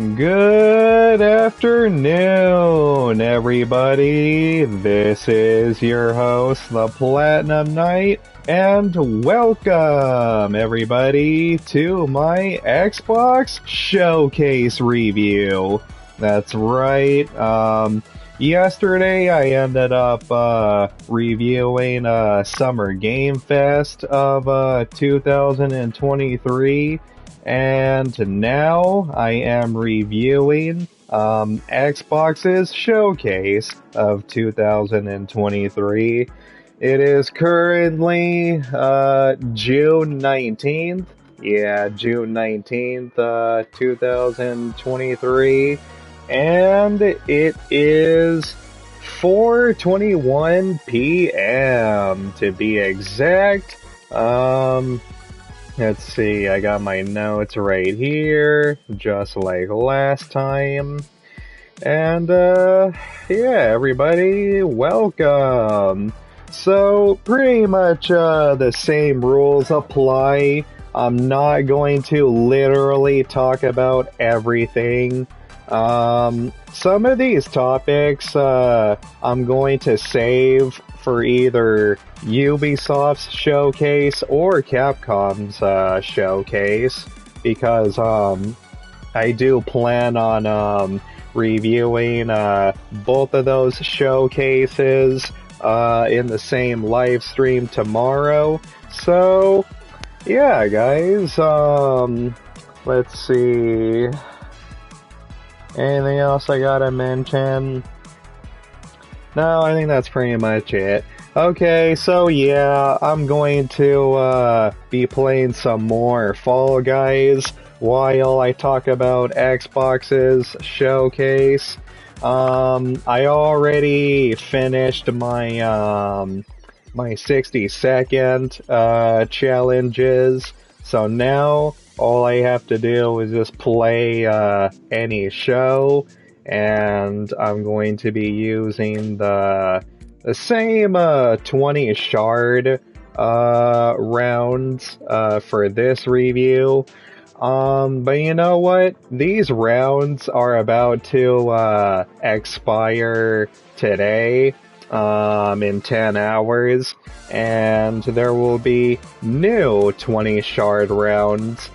Good afternoon, everybody. This is your host, the Platinum Knight, and welcome, everybody, to my Xbox Showcase review. That's right. Yesterday I ended up reviewing Summer Game Fest of 2023. And now I am reviewing Xbox's Showcase of 2023. It is currently June 19th. Yeah, June 19th, 2023. And it is 4:21 p.m. to be exact. Let's see, I got my notes right here, just like last time. And, yeah, everybody, welcome. So, pretty much, the same rules apply. I'm not going to literally talk about everything. Some of these topics, I'm going to save for either Ubisoft's showcase or Capcom's showcase, because I do plan on reviewing both of those showcases in the same live stream tomorrow. So yeah, guys, let's see, anything else I gotta mention? No, I think that's pretty much it. Okay, so yeah, I'm going to be playing some more Fall Guys while I talk about Xbox's showcase. I already finished my my 60-second challenges, so now all I have to do is just play any show. And I'm going to be using the same 20 shard rounds for this review. But you know what? These rounds are about to expire today in 10 hours, and there will be new 20 shard rounds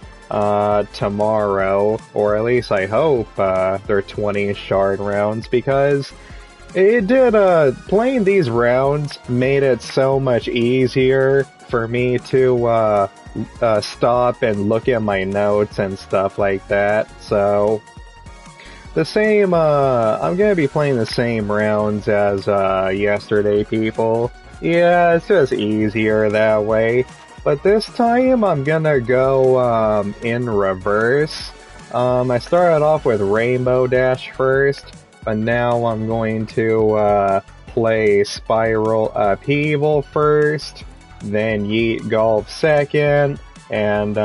tomorrow, or at least I hope they're 20 shard rounds, because it did, playing these rounds made it so much easier for me to stop and look at my notes and stuff like that. So the same, I'm gonna be playing the same rounds as yesterday, people. Yeah, it's just easier that way. But this time, I'm gonna go in reverse. I started off with Rainbow Dash first, but now I'm going to play Spiral Upheaval first, then Yeet Golf second, and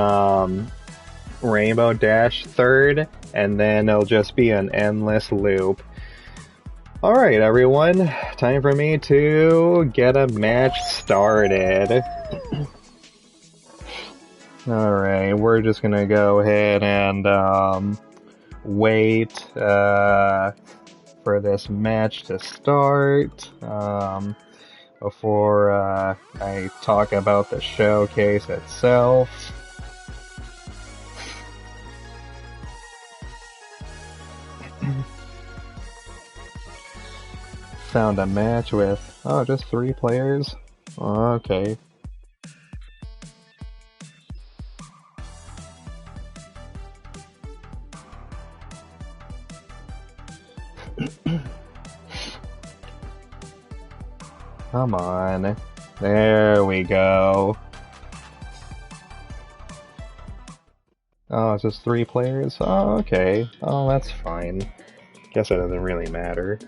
Rainbow Dash third, and then it'll just be an endless loop. Alright, everyone, time for me to get a match started. Alright, we're just gonna go ahead and wait for this match to start before I talk about the showcase itself. Found a match with, oh, just 3 players? Okay. Come on. There we go. Oh, it's just 3 players? Oh, okay. Oh, that's fine. Guess it doesn't really matter.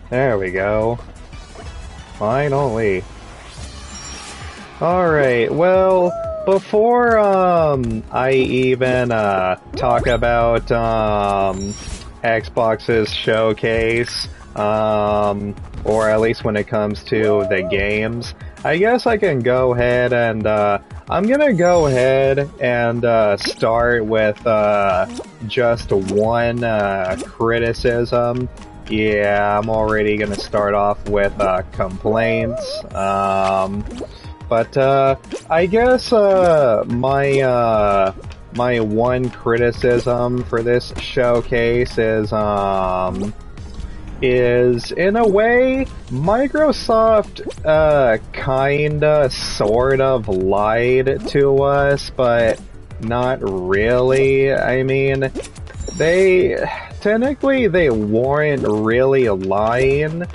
There we go. Finally. Alright, well, before I even talk about Xbox's showcase, or at least when it comes to the games, I guess I can go ahead and I'm gonna go ahead and start with just one criticism. Yeah, I'm already gonna start off with complaints. But I guess my one criticism for this showcase is in a way Microsoft kinda sort of lied to us, but not really. I mean, they weren't really lying,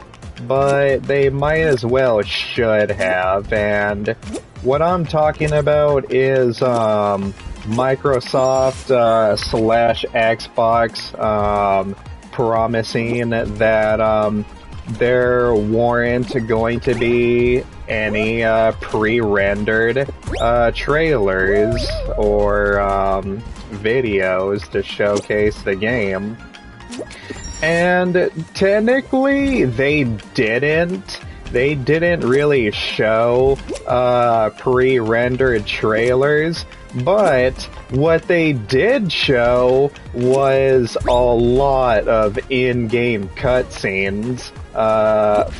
but they might as well should have. And what I'm talking about is Microsoft slash Xbox promising that there weren't going to be any pre-rendered trailers or videos to showcase the game. And technically, they didn't really show pre-rendered trailers, but what they did show was a lot of in-game cutscenes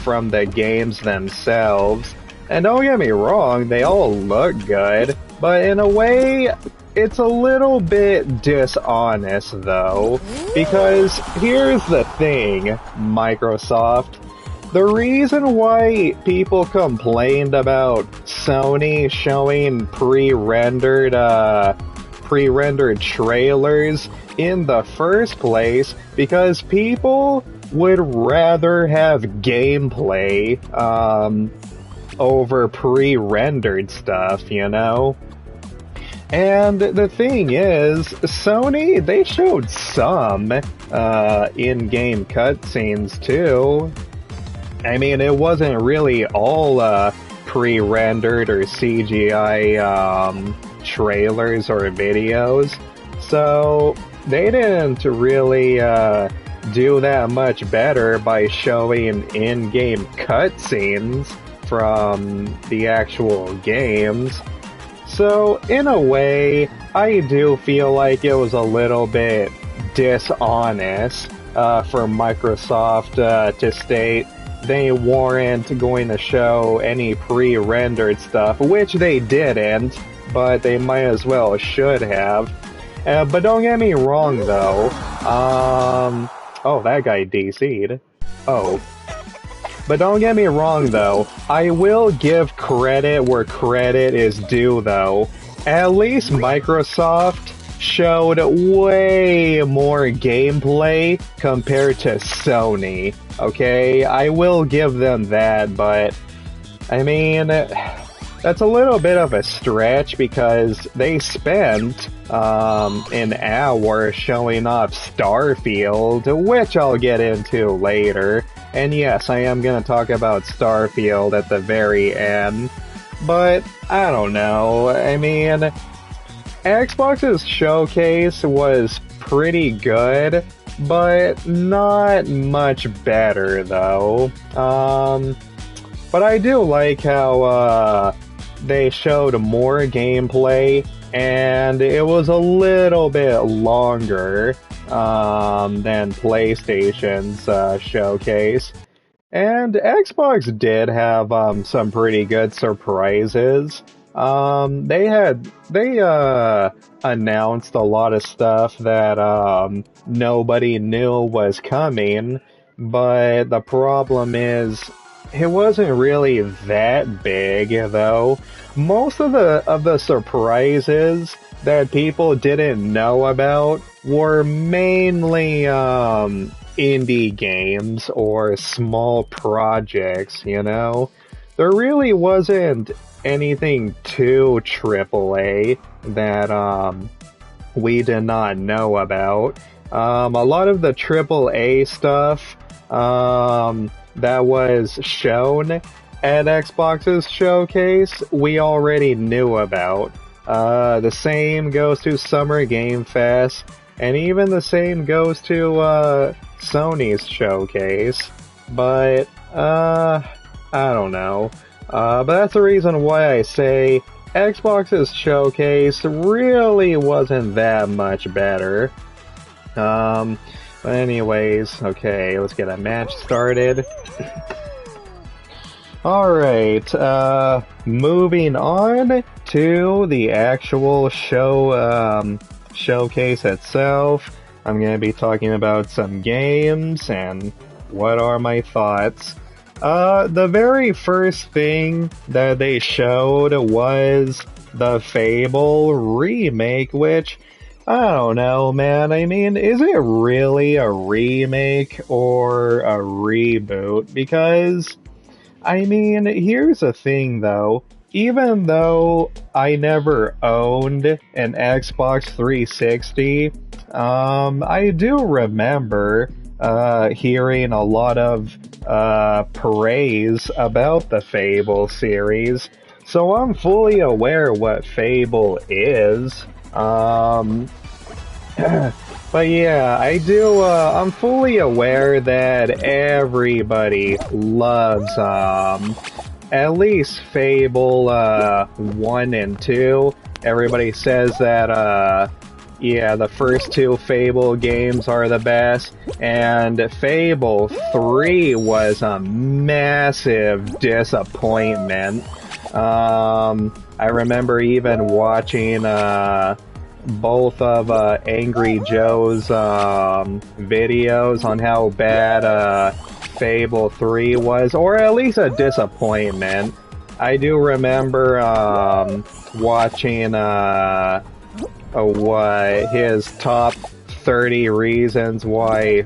from the games themselves. And don't get me wrong, they all look good, but in a way, it's a little bit dishonest though, because here's the thing, Microsoft. The reason why people complained about Sony showing pre-rendered trailers in the first place, because people would rather have gameplay over pre-rendered stuff, you know? And the thing is, Sony, they showed some in-game cutscenes too. I mean, it wasn't really all pre-rendered or CGI trailers or videos, so they didn't really do that much better by showing in-game cutscenes from the actual games. So, in a way, I do feel like it was a little bit dishonest for Microsoft to state they weren't going to show any pre-rendered stuff, which they didn't, but they might as well should have. But don't get me wrong, though. Oh, that guy DC'd. Oh. But don't get me wrong, though. I will give credit where credit is due, though. At least Microsoft showed way more gameplay compared to Sony. Okay? I will give them that, but I mean, that's a little bit of a stretch because they spent an hour showing off Starfield, which I'll get into later. And yes, I am going to talk about Starfield at the very end. But, I don't know. I mean, Xbox's showcase was pretty good, but not much better, though. But I do like how they showed more gameplay, and it was a little bit longer than PlayStation's showcase. And Xbox did have some pretty good surprises. They announced a lot of stuff that nobody knew was coming, but the problem is it wasn't really that big, though. Most of the surprises that people didn't know about were mainly indie games or small projects, you know? There really wasn't anything too AAA that we did not know about. A lot of the AAA stuff that was shown at Xbox's showcase, we already knew about. The same goes to Summer Game Fest, and even the same goes to Sony's showcase. But I don't know. But that's the reason why I say Xbox's showcase really wasn't that much better. But anyways, okay, let's get a match started. Alright, moving on to the actual showcase itself. I'm gonna be talking about some games and what are my thoughts. The very first thing that they showed was the Fable Remake, which, I don't know, man. I mean, is it really a remake or a reboot? Because, I mean, here's the thing though. Even though I never owned an Xbox 360, I do remember hearing a lot of praise about the Fable series, so I'm fully aware what Fable is. But yeah, I'm fully aware that everybody loves, at least Fable, 1 and 2. Everybody says that, yeah, the first two Fable games are the best, and Fable 3 was a massive disappointment. I remember even watching, both of Angry Joe's videos on how bad Fable 3 was, or at least a disappointment. I do remember watching his top 30 reasons why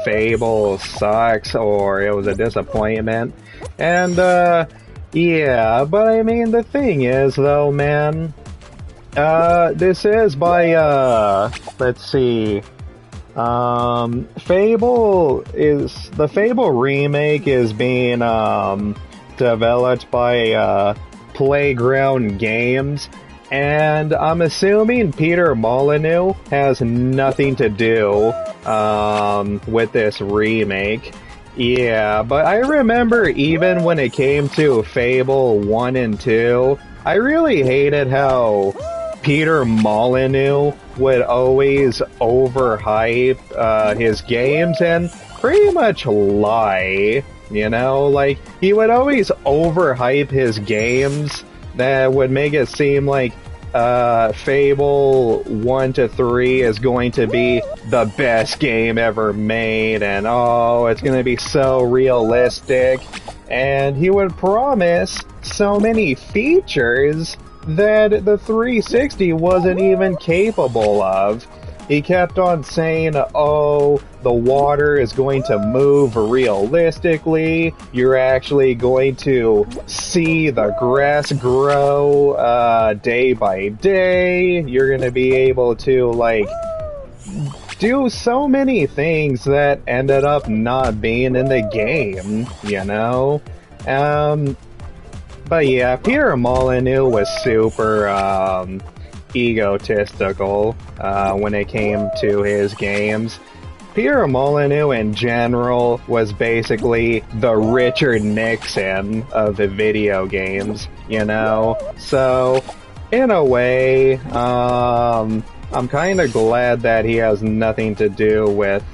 Fable sucks or it was a disappointment. And yeah, but I mean the thing is though, man, this is by, let's see, the Fable Remake is being, developed by, Playground Games, and I'm assuming Peter Molyneux has nothing to do, with this remake. Yeah, but I remember even when it came to Fable 1 and 2, I really hated how Peter Molyneux would always overhype his games and pretty much lie, you know? Like, he would always overhype his games that would make it seem like Fable 1 to 3 is going to be the best game ever made, and oh, it's going to be so realistic. And he would promise so many features that the 360 wasn't even capable of. He kept on saying, oh, the water is going to move realistically, you're actually going to see the grass grow day by day, you're going to be able to, like, do so many things that ended up not being in the game, you know? But yeah, Peter Molyneux was super, egotistical, when it came to his games. Peter Molyneux in general was basically the Richard Nixon of the video games, you know? So, in a way, I'm kinda glad that he has nothing to do with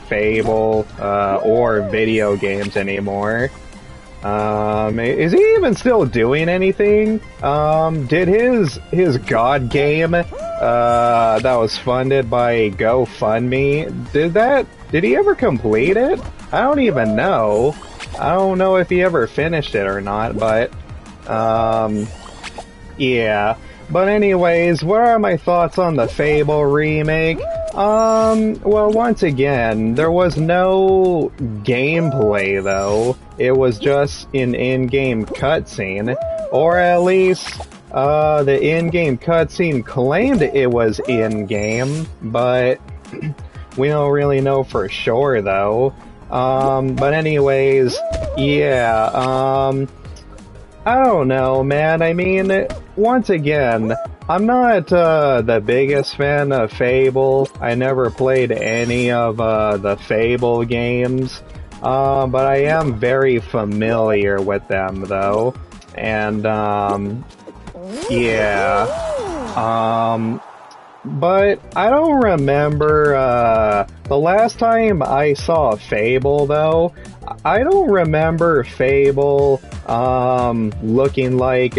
Fable, or video games anymore. Is he even still doing anything? Did his God game, that was funded by GoFundMe, did he ever complete it? I don't even know. I don't know if he ever finished it or not, but, yeah. But anyways, what are my thoughts on the Fable remake? Well, once again, there was no gameplay, though. It was just an in-game cutscene. Or at least, the in-game cutscene claimed it was in-game, but we don't really know for sure, though. But anyways, yeah, I don't know, man. I mean, once again, I'm not the biggest fan of Fable. I never played any of the Fable games, but I am very familiar with them, though. And, yeah. But I don't remember, the last time I saw Fable, though, I don't remember Fable, looking like,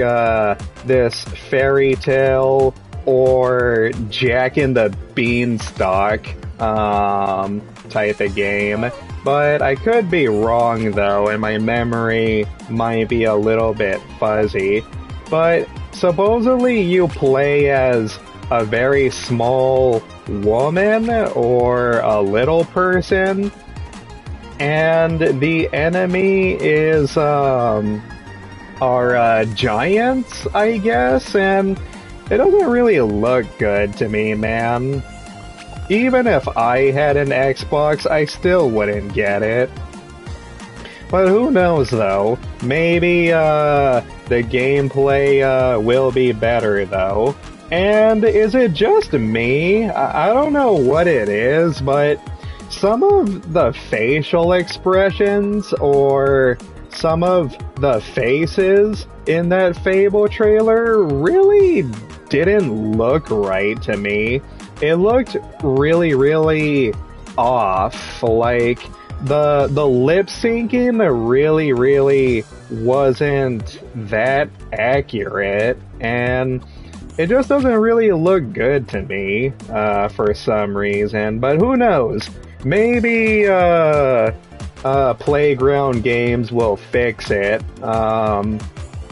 this fairy tale or Jack and the Beanstalk, type of game. But I could be wrong, though, and my memory might be a little bit fuzzy. But supposedly you play as a very small woman or a little person, and the enemy is are giants, I guess, and it doesn't really look good to me, man. Even if I had an Xbox, I still wouldn't get it. But who knows, though? Maybe the gameplay will be better, though. And is it just me? I don't know what it is, but some of the facial expressions or some of the faces in that Fable trailer really didn't look right to me. It looked really, really off. Like, the lip syncing really wasn't that accurate, and it just doesn't really look good to me, for some reason. But who knows? Maybe, Playground Games will fix it,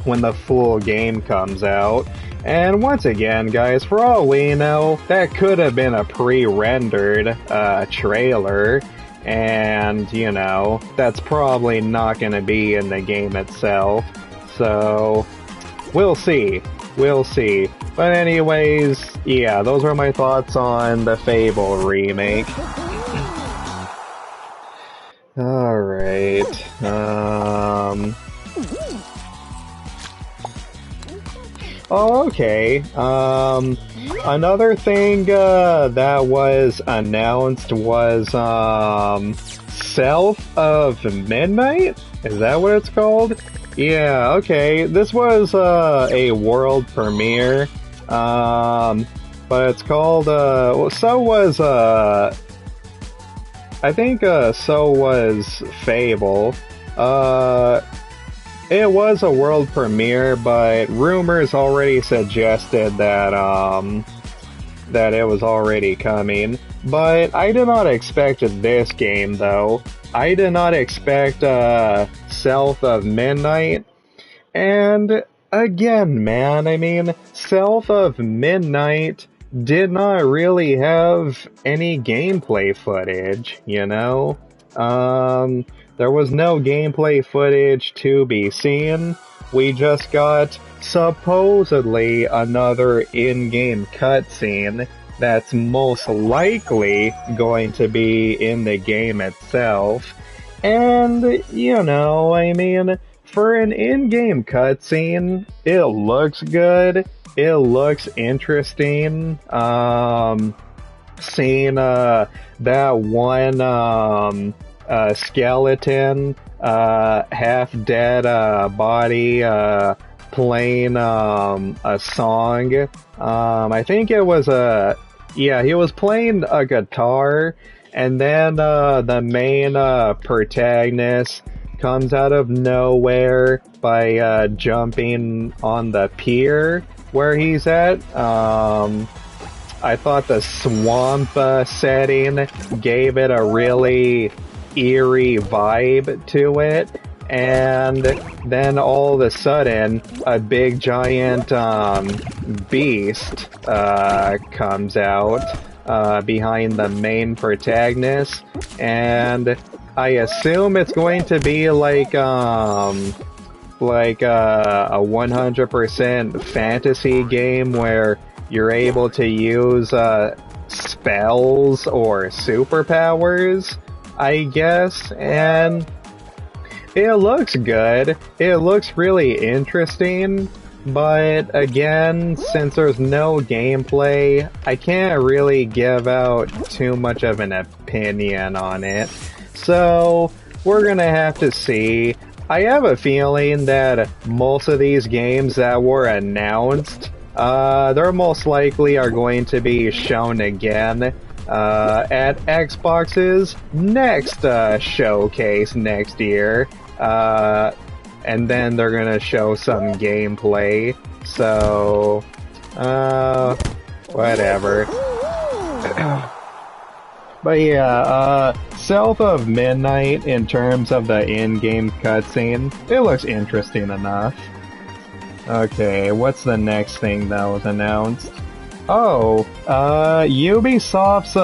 when the full game comes out. And once again, guys, for all we know, that could have been a pre-rendered, trailer. And, you know, that's probably not gonna be in the game itself. So, we'll see. We'll see. But anyways, yeah, those are my thoughts on the Fable remake. Alright, oh, okay. Another thing, that was announced was, South of Midnight? Is that what it's called? Yeah, okay. This was, a world premiere. But it's called, well, so was, I think, so was Fable. It was a world premiere, but rumors already suggested that, that it was already coming. But I did not expect this game, though. I did not expect, South of Midnight. And again, man, I mean, South of Midnight did not really have any gameplay footage, you know? There was no gameplay footage to be seen. We just got, supposedly, another in-game cutscene that's most likely going to be in the game itself. And, you know, I mean, for an in-game cutscene, it looks good. It looks interesting. Seeing, that one, skeleton, half-dead, body, playing, a song. I think it was yeah, he was playing a guitar, and then, the main, protagonist comes out of nowhere by, jumping on the pier where he's at. I thought the swamp, setting gave it a really eerie vibe to it, and then all of a sudden, a big giant, beast, comes out, behind the main protagonist, and I assume it's going to be like a 100% fantasy game where you're able to use, spells or superpowers, I guess, and It looks good. It looks really interesting. But again, since there's no gameplay, I can't really give out too much of an opinion on it. So, we're gonna have to see. I have a feeling that most of these games that were announced, they're most likely are going to be shown again at Xbox's next showcase next year. And then they're gonna show some gameplay. So, whatever. But yeah, South of Midnight, in terms of the in-game cutscene, it looks interesting enough. Okay, what's the next thing that was announced? Oh, Ubisoft's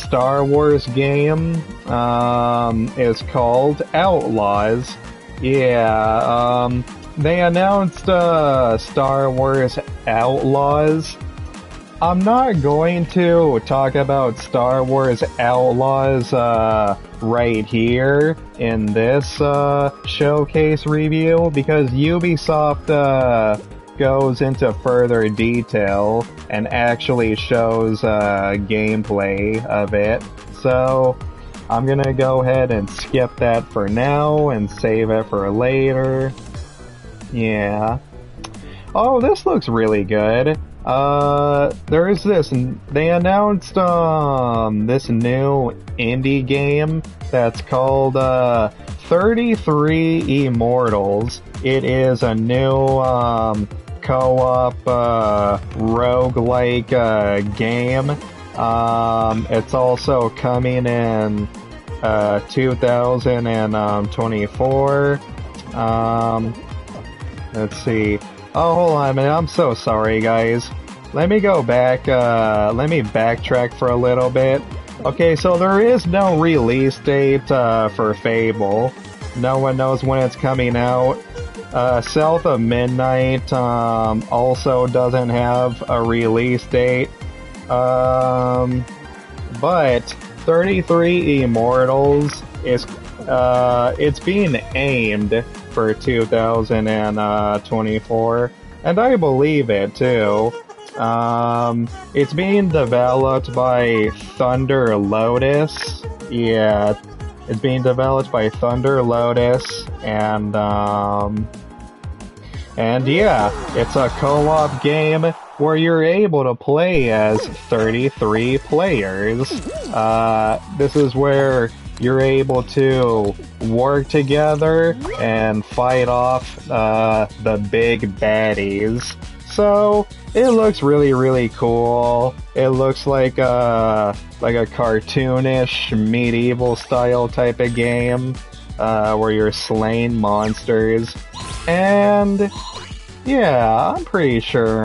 Star Wars game is called Outlaws. Yeah, they announced Star Wars Outlaws. I'm not going to talk about Star Wars Outlaws right here in this showcase review because Ubisoft goes into further detail and actually shows gameplay of it. So I'm gonna go ahead and skip that for now and save it for later. Yeah. Oh, this looks really good. There's this, they announced, this new indie game that's called, 33 Immortals. It is a new, co-op, roguelike, game. It's also coming in, 2024. Let's see. Oh, hold on a minute. I'm so sorry, guys. Let me go back, let me backtrack for a little bit. Okay, so there is no release date, for Fable. No one knows when it's coming out. South of Midnight, also doesn't have a release date. But 33 Immortals is, it's being aimed for 2024, and I believe it too. It's being developed by Thunder Lotus. Yeah, it's being developed by Thunder Lotus, and yeah, it's a co-op game where you're able to play as 33 players. This is where you're able to work together and fight off the big baddies. So it looks really, really cool. It looks like a cartoonish medieval style type of game where you're slaying monsters. And yeah, I'm pretty sure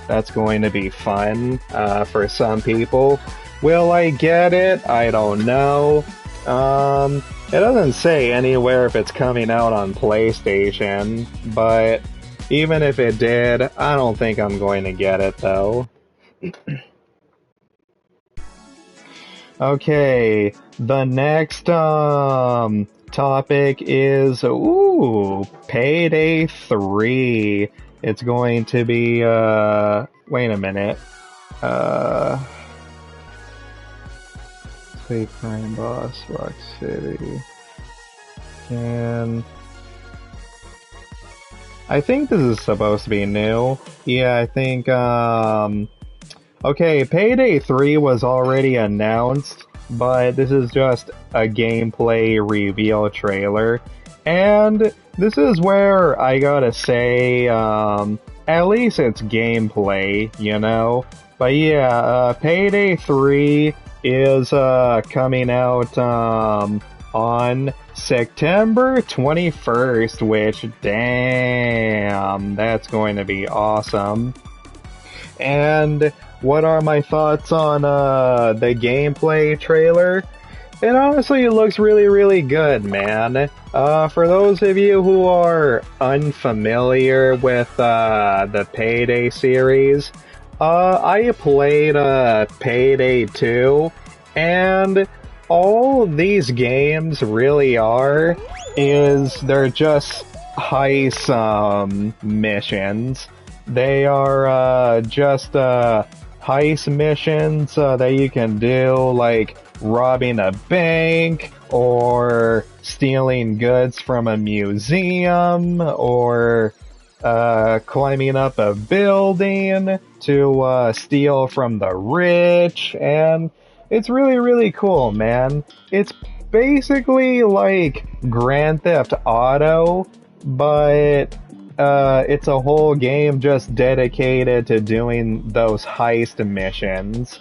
that's going to be fun for some people. Will I get it? I don't know. It doesn't say anywhere if it's coming out on PlayStation, but even if it did, I don't think I'm going to get it though. Okay, the next topic is Payday 3. It's going to be wait a minute. Say Crime Boss, Rock City. And I think this is supposed to be new. Yeah, I think okay, Payday 3 was already announced, but this is just a gameplay reveal trailer. And this is where I gotta say, at least it's gameplay, you know? But yeah, Payday 3 is coming out on September 21st, which, damn, that's going to be awesome. And what are my thoughts on the gameplay trailer? It honestly looks really, really good, man. For those of you who are unfamiliar with the Payday series, I played Payday 2, and all these games really are is they're just heist missions. They are just heist missions that you can do, like robbing a bank or stealing goods from a museum or climbing up a building to steal from the rich, and it's really, really cool, man. It's basically like Grand Theft Auto, but it's a whole game just dedicated to doing those heist missions.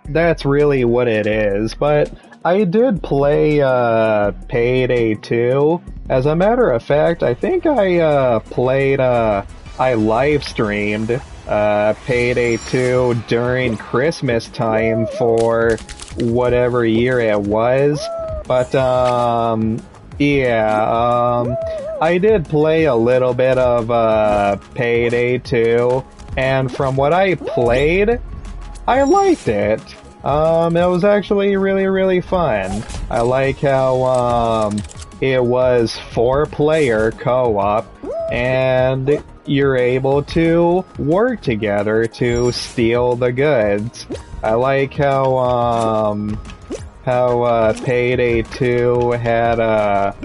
That's really what it is, but I did play Payday 2. As a matter of fact, I think I live streamed Payday 2 during Christmas time for whatever year it was. But I did play a little bit of Payday 2, and from what I played, I liked it. It was actually really, really fun. I like how it was 4-player co-op, and you're able to work together to steal the goods. I like how Payday 2 had a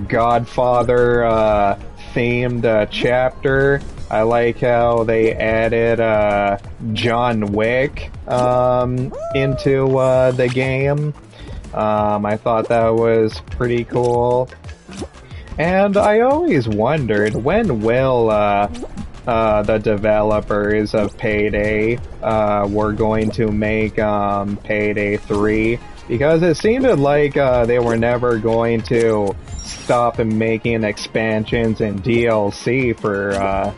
Godfather themed chapter. I like how they added John Wick into the game. I thought that was pretty cool. And I always wondered, when will the developers of Payday were going to make Payday 3? Because it seemed like they were never going to stop making expansions and DLC for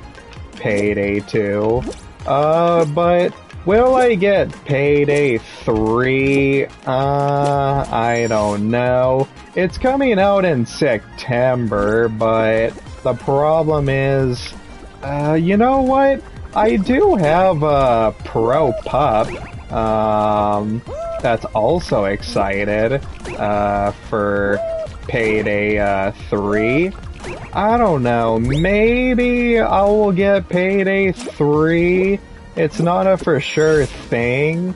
Payday 2. But will I get Payday 3? I don't know. It's coming out in September, but the problem is, you know what? I do have a Pro Pup, that's also excited, for Payday 3. I don't know, maybe I will get Payday 3. It's not a for sure thing,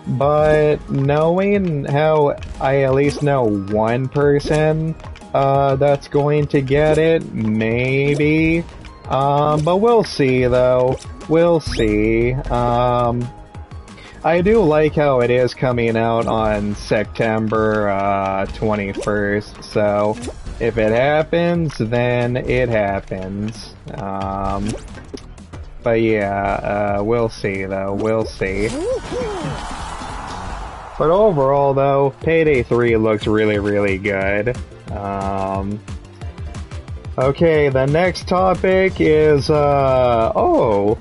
but knowing how I at least know one person that's going to get it, maybe. But we'll see though. We'll see. I do like how it is coming out on September 21st, so if it happens, then it happens. But yeah, we'll see though, we'll see. But overall though, Payday 3 looks really, really good. Okay, the next topic is, the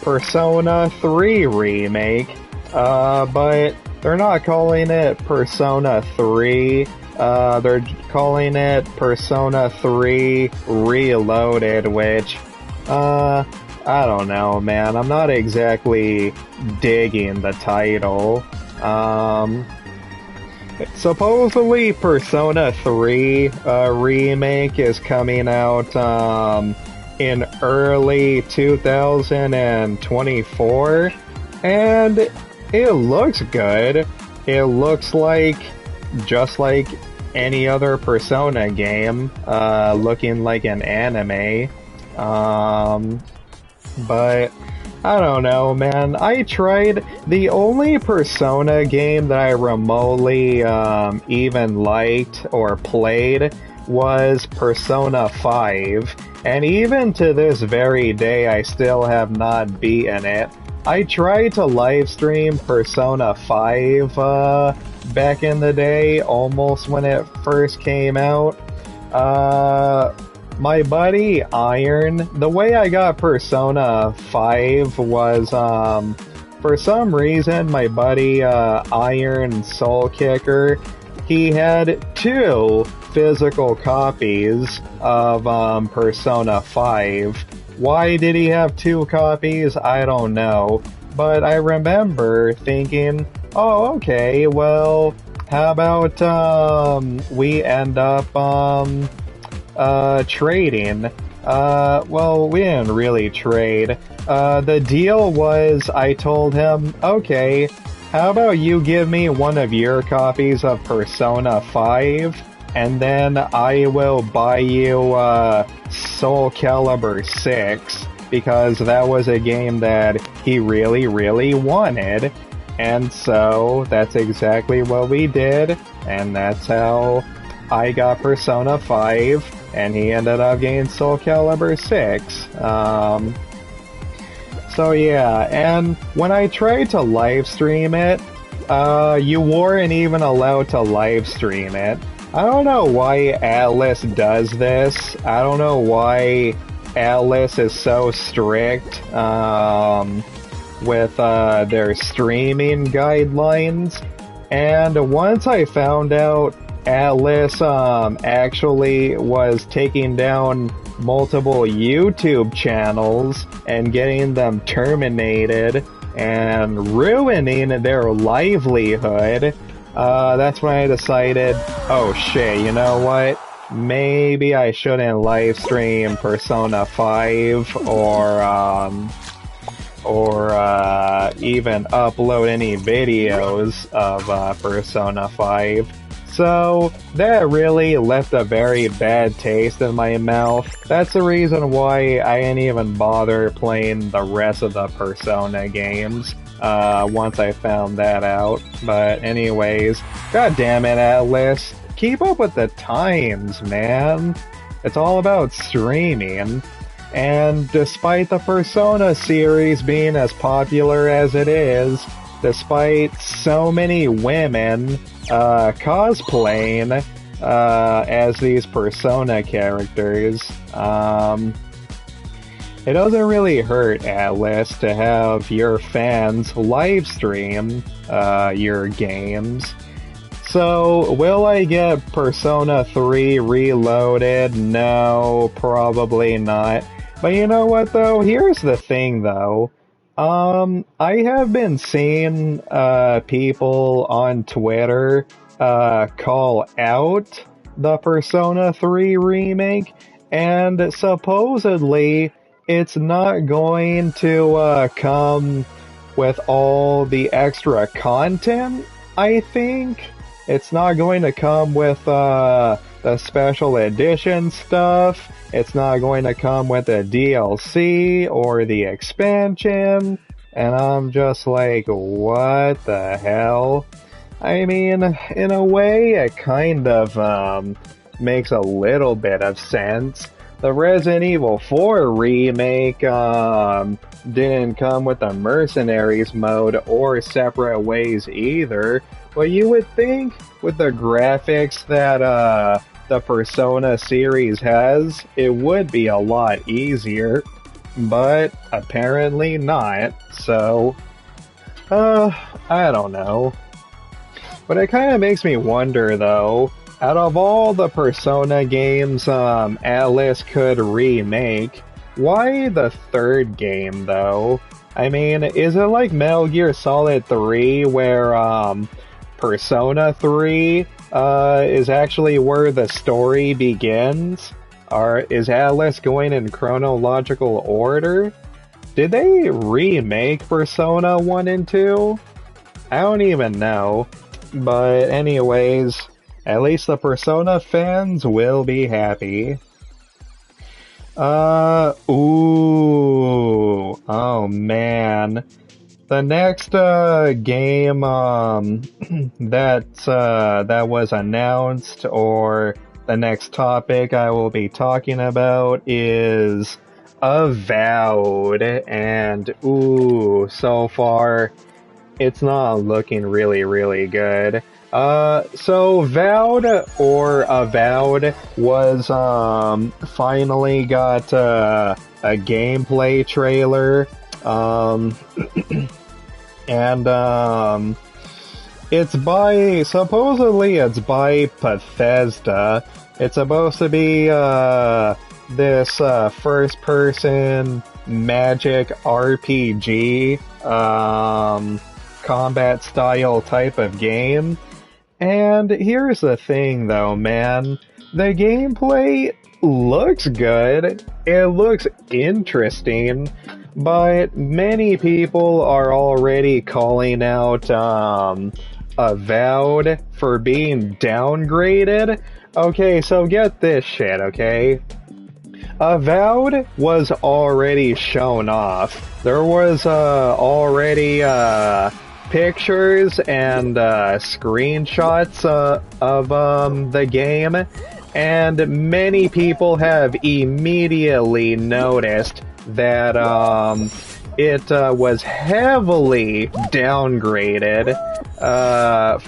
Persona 3 remake. But they're not calling it Persona 3. They're calling it Persona 3 Reloaded, which, I don't know, man. I'm not exactly digging the title. Supposedly Persona 3 remake is coming out in early 2024, and it looks good. It looks like just like any other Persona game, looking like an anime. But I don't know, man. I tried. The only Persona game that I remotely even liked or played was Persona 5. And even to this very day, I still have not beaten it. I tried to live stream Persona 5 back in the day, almost when it first came out. My buddy Iron, the way I got Persona 5 was, for some reason, my buddy Iron Soul Kicker, he had 2 physical copies of Persona 5. Why did he have 2 copies? I don't know. But I remember thinking, Oh, okay, well, how about, we end up, trading. Well, we didn't really trade. The deal was I told him, okay, how about you give me one of your copies of Persona 5, and then I will buy you, Soul Calibur 6, because that was a game that he really, really wanted. And so, that's exactly what we did, and that's how I got Persona 5, and he ended up getting Soul Calibur 6. So yeah, and when I tried to live stream it, you weren't even allowed to live stream it. I don't know why Atlas does this. I don't know why Atlas is so strict, with, their streaming guidelines. And once I found out Atlas, actually was taking down multiple YouTube channels and getting them terminated and ruining their livelihood, that's when I decided, oh shit, you know what? Maybe I shouldn't live stream Persona 5 or even upload any videos of Persona 5. So, that really left a very bad taste in my mouth. That's the reason why I didn't even bother playing the rest of the Persona games, once I found that out. But anyways, god damn it, Atlas. Keep up with the times, man. It's all about streaming. And despite the Persona series being as popular as it is, despite so many women cosplaying as these Persona characters, it doesn't really hurt, Atlas, to have your fans live stream your games. So, will I get Persona 3 Reloaded? No, probably not. But you know what, though? Here's the thing, though. I have been seeing, people on Twitter, call out the Persona 3 remake, and supposedly it's not going to, come with all the extra content, I think. It's not going to come with, the special edition stuff. It's not going to come with the DLC or the expansion. And I'm just like, what the hell? I mean, in a way, it kind of, makes a little bit of sense. The Resident Evil 4 remake, didn't come with the Mercenaries mode or Separate Ways either. But you would think, with the graphics that, the Persona series has, it would be a lot easier, but apparently not, so, I don't know. But it kinda makes me wonder, though, out of all the Persona games, Atlas could remake, why the third game, though? I mean, is it like Metal Gear Solid 3, where, Persona 3 is actually where the story begins? Or is Atlas going in chronological order? Did they remake Persona 1 and 2? I don't even know. But anyways, at least the Persona fans will be happy. Oh man. The next game that was announced, or the next topic I will be talking about, is Avowed, and so far it's not looking really, really good. So Vowed, or Avowed, was finally got a gameplay trailer. And supposedly it's by Bethesda. It's supposed to be this first person magic RPG combat style type of game. And here's the thing though, man. The gameplay looks good. It looks interesting. But many people are already calling out Avowed for being downgraded. Okay, so get this shit, okay? Avowed was already shown off. There was already pictures and screenshots of the game, and many people have immediately noticed that it was heavily downgraded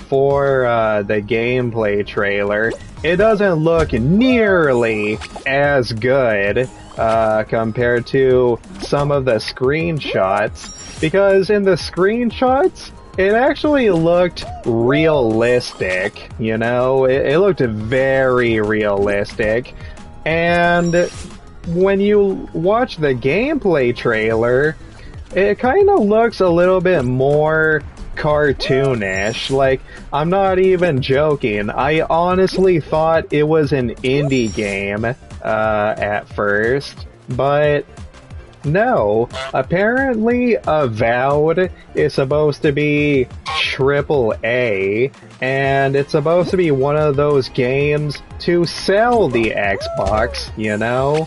for the gameplay trailer. It doesn't look nearly as good compared to some of the screenshots, because in the screenshots, it actually looked realistic, you know? It looked very realistic. And when you watch the gameplay trailer, it kind of looks a little bit more cartoonish. Like, I'm not even joking. I honestly thought it was an indie game at first, but no. Apparently, Avowed is supposed to be AAA, and it's supposed to be one of those games to sell the Xbox, you know?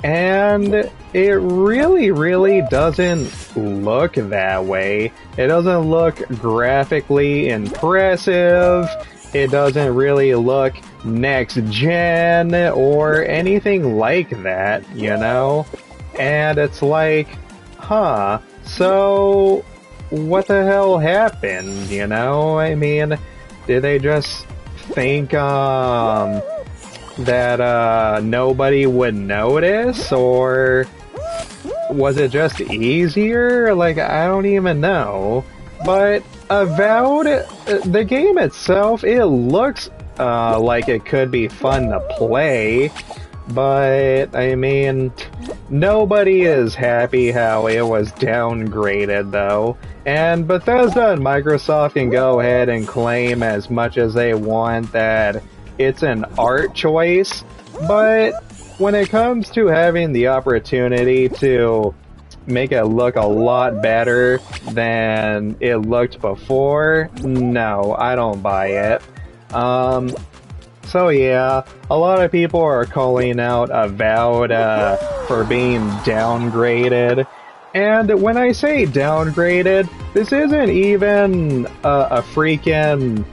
And it really doesn't look that way. It doesn't look graphically impressive. It doesn't really look next gen or anything like that, you know? And it's like, huh, so what the hell happened, you know? I mean, did they just think, that nobody would notice, or was it just easier? Like, I don't even know. But Avowed, the game itself, it looks like it could be fun to play, but I mean, nobody is happy how it was downgraded though. And Bethesda and Microsoft can go ahead and claim as much as they want that it's an art choice, but when it comes to having the opportunity to make it look a lot better than it looked before, no, I don't buy it. So yeah, a lot of people are calling out Avowed for being downgraded. And when I say downgraded, this isn't even a freaking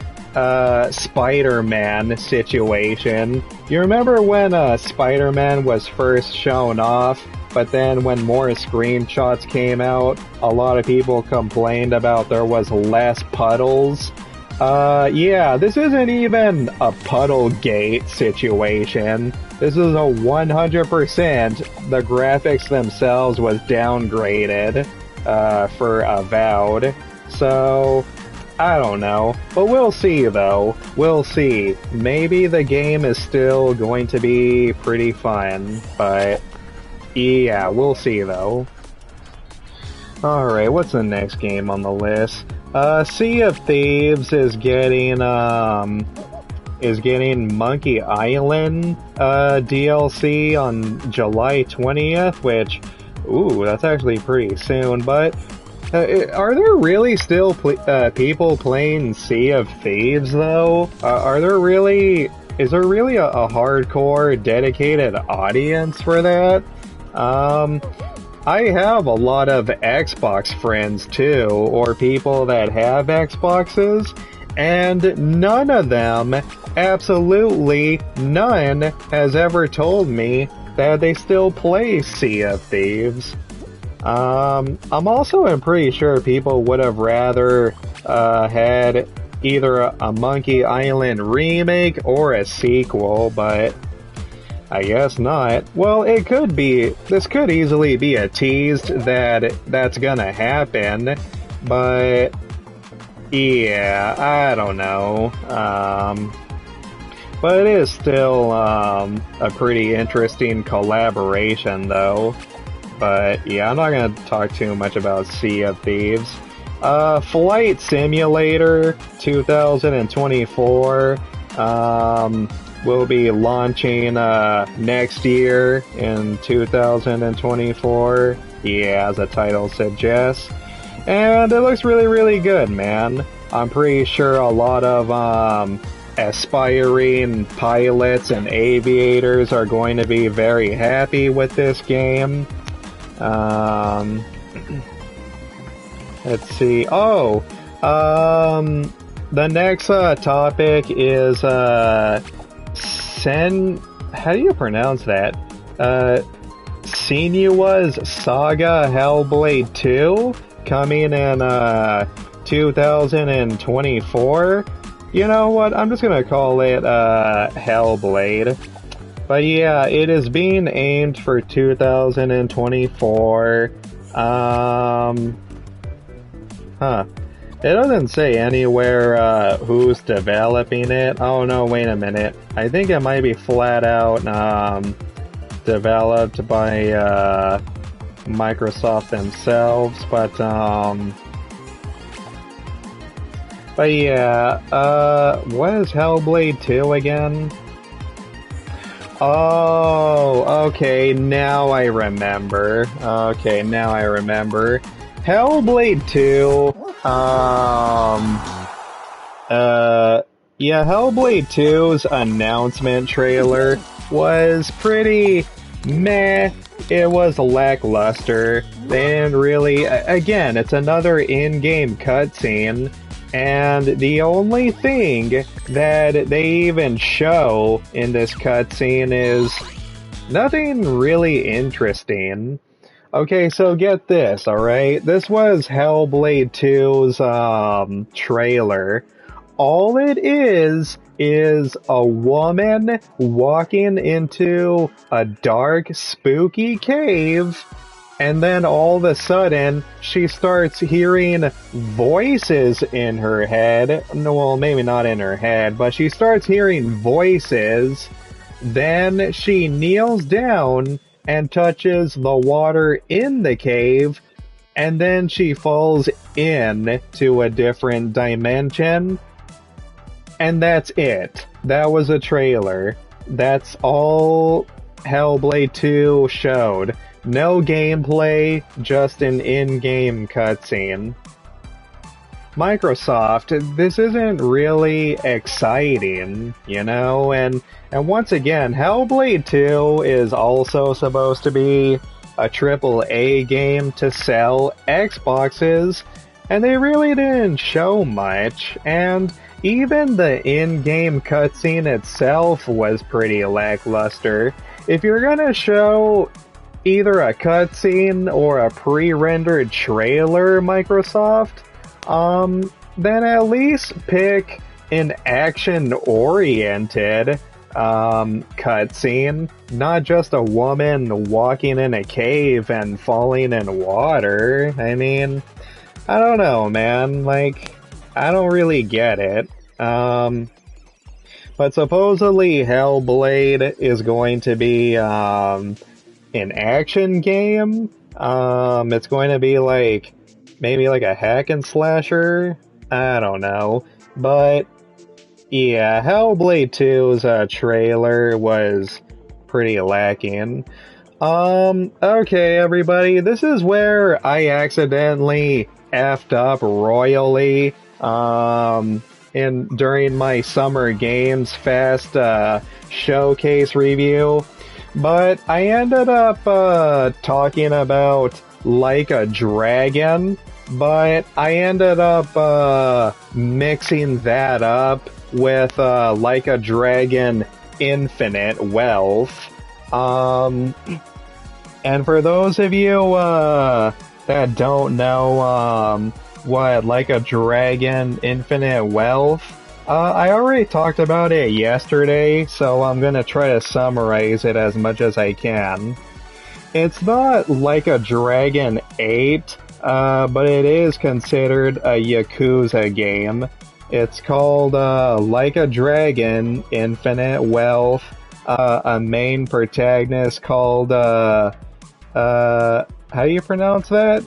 Spider-Man situation. You remember when Spider-Man was first shown off, but then when more screenshots came out, a lot of people complained about there was less puddles? Yeah, this isn't even a Puddlegate situation. This is a 100% the graphics themselves was downgraded for Avowed. So I don't know, but we'll see though. We'll see. Maybe the game is still going to be pretty fun, but yeah, we'll see though. Alright, what's the next game on the list? Sea of Thieves is getting Monkey Island DLC on July 20th, which, ooh, that's actually pretty soon, but are there really still people playing Sea of Thieves, though? Is there really a hardcore, dedicated audience for that? I have a lot of Xbox friends, too, or people that have Xboxes, and none of them, absolutely none, has ever told me that they still play Sea of Thieves. I'm also pretty sure people would have rather had either a Monkey Island remake or a sequel, but I guess not. Well, it could be. This could easily be a tease that that's gonna happen, but yeah, I don't know. But it is still a pretty interesting collaboration, though. But yeah, I'm not gonna talk too much about Sea of Thieves. Flight Simulator 2024 will be launching next year in 2024. Yeah, as the title suggests. And it looks really, really good, man. I'm pretty sure a lot of aspiring pilots and aviators are going to be very happy with this game. Let's see. Oh, the next topic is how do you pronounce that? Senua's Saga Hellblade 2 coming in 2024. You know what? I'm just gonna call it Hellblade. But yeah, it is being aimed for 2024. It doesn't say anywhere who's developing it. Oh no, wait a minute. I think it might be flat out developed by Microsoft themselves, but yeah, what is Hellblade 2 again? Oh, okay, now I remember. Hellblade 2, yeah, Hellblade 2's announcement trailer was pretty meh. It was lackluster. And really, again, it's another in-game cutscene, and the only thing that they even show in this cutscene is nothing really interesting. Okay, so get this, alright? This was Hellblade 2's trailer. All it is a woman walking into a dark, spooky cave, and then all of a sudden, she starts hearing voices in her head. Well, maybe not in her head, but she starts hearing voices. Then she kneels down and touches the water in the cave, and then she falls in to a different dimension. And that's it. That was a trailer. That's all Hellblade 2 showed. No gameplay, just an in-game cutscene. Microsoft, this isn't really exciting, you know? And once again, Hellblade 2 is also supposed to be a AAA game to sell Xboxes, and they really didn't show much, and even the in-game cutscene itself was pretty lackluster. If you're gonna show either a cutscene or a pre-rendered trailer, Microsoft, then at least pick an action-oriented cutscene, not just a woman walking in a cave and falling in water. I mean, I don't know, man. Like, I don't really get it. But supposedly Hellblade is going to be an action game. It's going to be like maybe like a hack and slasher. I don't know. But yeah, Hellblade 2's trailer was pretty lacking. Okay, everybody, this is where I accidentally effed up royally during my Summer Games Fest showcase review. But I ended up talking about Like a Dragon, but I ended up mixing that up with Like a Dragon Infinite Wealth. And for those of you that don't know what Like a Dragon Infinite Wealth, I already talked about it yesterday, so I'm gonna try to summarize it as much as I can. It's not Like a Dragon 8, but it is considered a Yakuza game. It's called Like a Dragon Infinite Wealth, a main protagonist called, how do you pronounce that?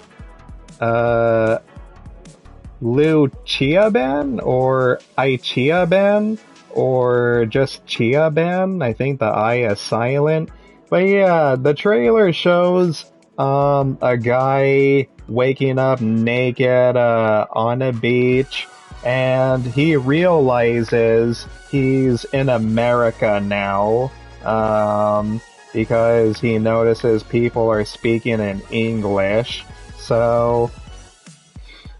Lu Chiaben or Ichiaben or just Chiaben. I think the I is silent. But yeah, the trailer shows a guy waking up naked on a beach, and he realizes he's in America now. Because he notices people are speaking in English. So,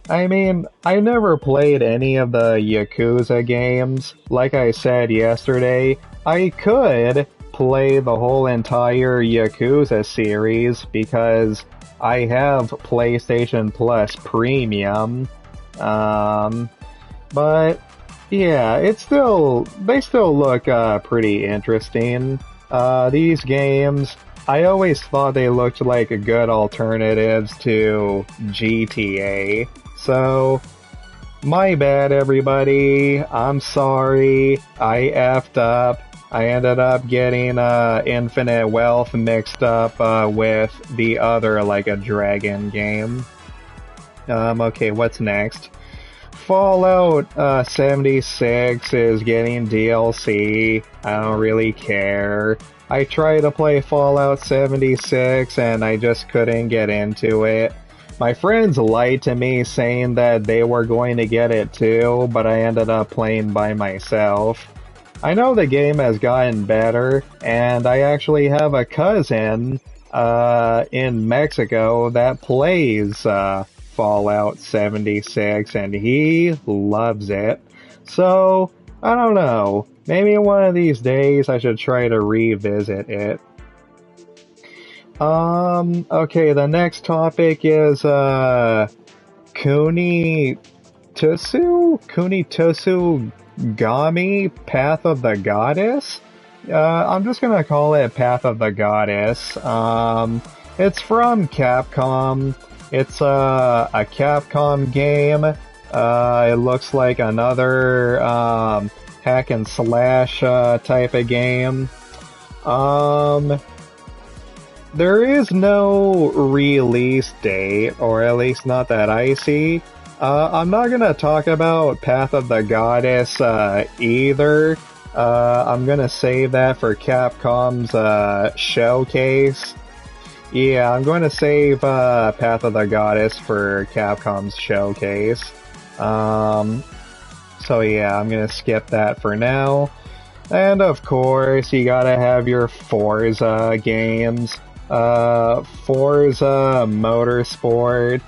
I mean, I never played any of the Yakuza games. Like I said yesterday, I could play the whole entire Yakuza series because I have PlayStation Plus Premium. But yeah, they still look pretty interesting. These games, I always thought they looked like good alternatives to GTA. So, my bad everybody. I'm sorry. I effed up. I ended up getting Infinite Wealth mixed up with the other, like a dragon game. Okay, what's next? Fallout 76 is getting DLC. I don't really care. I tried to play Fallout 76 and I just couldn't get into it. My friends lied to me saying that they were going to get it too, but I ended up playing by myself. I know the game has gotten better, and I actually have a cousin in Mexico that plays Fallout 76, and he loves it. So, I don't know. Maybe one of these days I should try to revisit it. Okay, the next topic is, Kunitosu Gami, Path of the Goddess? I'm just gonna call it Path of the Goddess. It's from Capcom. It's a Capcom game. It looks like another hack and slash type of game. There is no release date, or at least not that I see. I'm not gonna talk about Path of the Goddess either. I'm gonna save that for Capcom's showcase. Yeah, I'm going to save Path of the Goddess for Capcom's showcase. So yeah, I'm going to skip that for now. And of course, you gotta have your Forza games. Forza Motorsport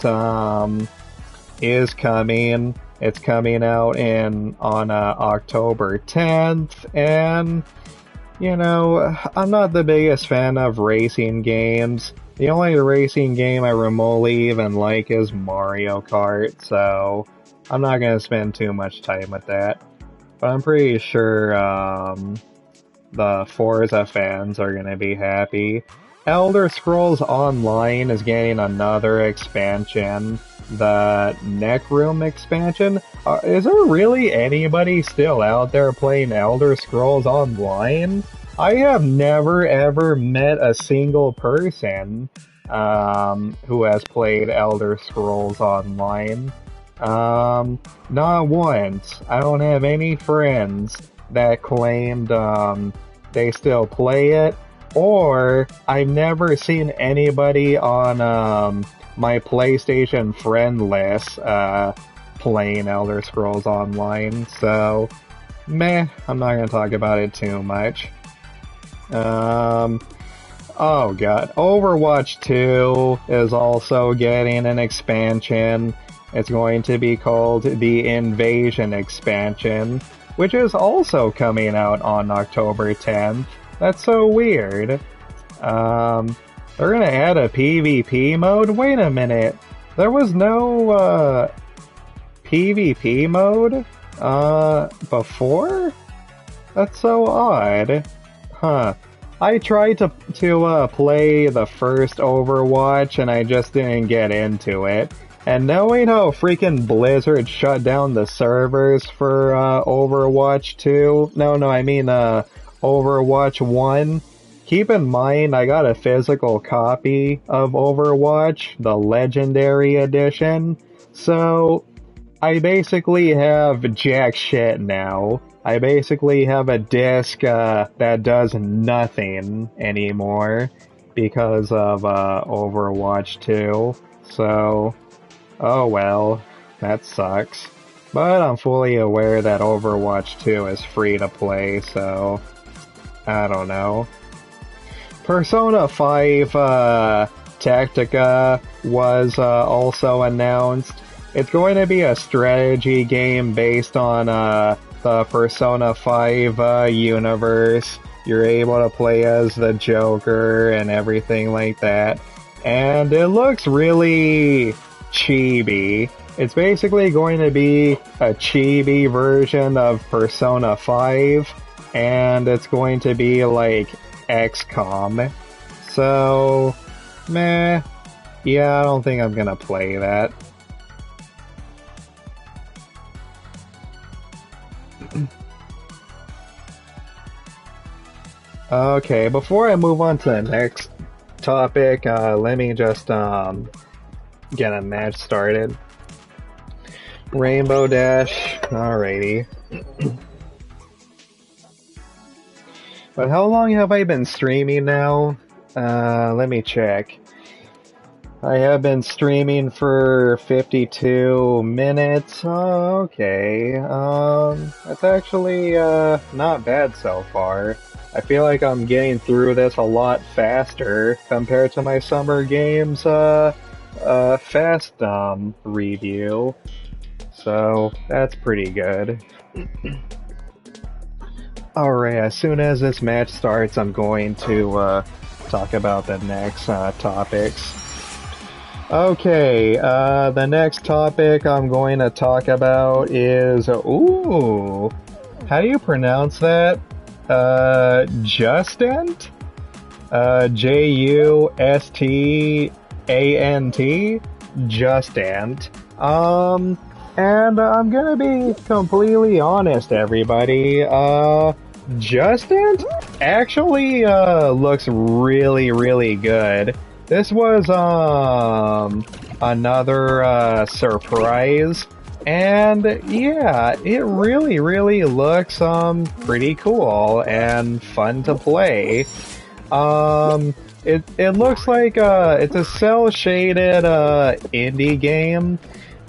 is coming. It's coming out on October 10th, and you know, I'm not the biggest fan of racing games. The only racing game I remotely even like is Mario Kart, so I'm not gonna spend too much time with that. But I'm pretty sure the Forza fans are gonna be happy. Elder Scrolls Online is getting another expansion, the Neck Room expansion. Is there really anybody still out there playing Elder Scrolls Online? I have never ever met a single person who has played Elder Scrolls Online. Not once. I don't have any friends that claimed they still play it, or I've never seen anybody on my PlayStation friend list playing Elder Scrolls Online, so meh, I'm not gonna talk about it too much. Oh god, Overwatch 2 is also getting an expansion. It's going to be called the Invasion expansion, which is also coming out on October 10th. That's so weird. They're gonna add a PvP mode? Wait a minute. There was no, PvP mode, before? That's so odd. Huh. I tried to play the first Overwatch and I just didn't get into it. And knowing how freaking Blizzard shut down the servers for, Overwatch 2, I mean, Overwatch 1, keep in mind I got a physical copy of Overwatch, the Legendary Edition, so I basically have jack shit now. I basically have a disc that does nothing anymore because of Overwatch 2. So, oh well, that sucks. But I'm fully aware that Overwatch 2 is free to play, so I don't know. Persona 5 Tactica was also announced. It's going to be a strategy game based on the Persona 5 universe. You're able to play as the Joker and everything like that. And it looks really chibi. It's basically going to be a chibi version of Persona 5, and it's going to be like XCOM. So, meh. Yeah, I don't think I'm gonna play that. Okay, before I move on to the next topic, let me just get a match started. Rainbow Dash, alrighty. But how long have I been streaming now? Let me check. I have been streaming for 52 minutes. Oh, okay. That's actually not bad so far. I feel like I'm getting through this a lot faster compared to my Summer Games fast review. So that's pretty good. Alright, as soon as this match starts, I'm going to talk about the next topics. Okay, the next topic I'm going to talk about is, ooh, how do you pronounce that? Justant? Justant? Justant. And I'm gonna be completely honest, everybody. Justant actually, looks really, really good. This was, another, surprise. And, yeah, it really, really looks, pretty cool and fun to play. It looks like, it's a cel-shaded, indie game.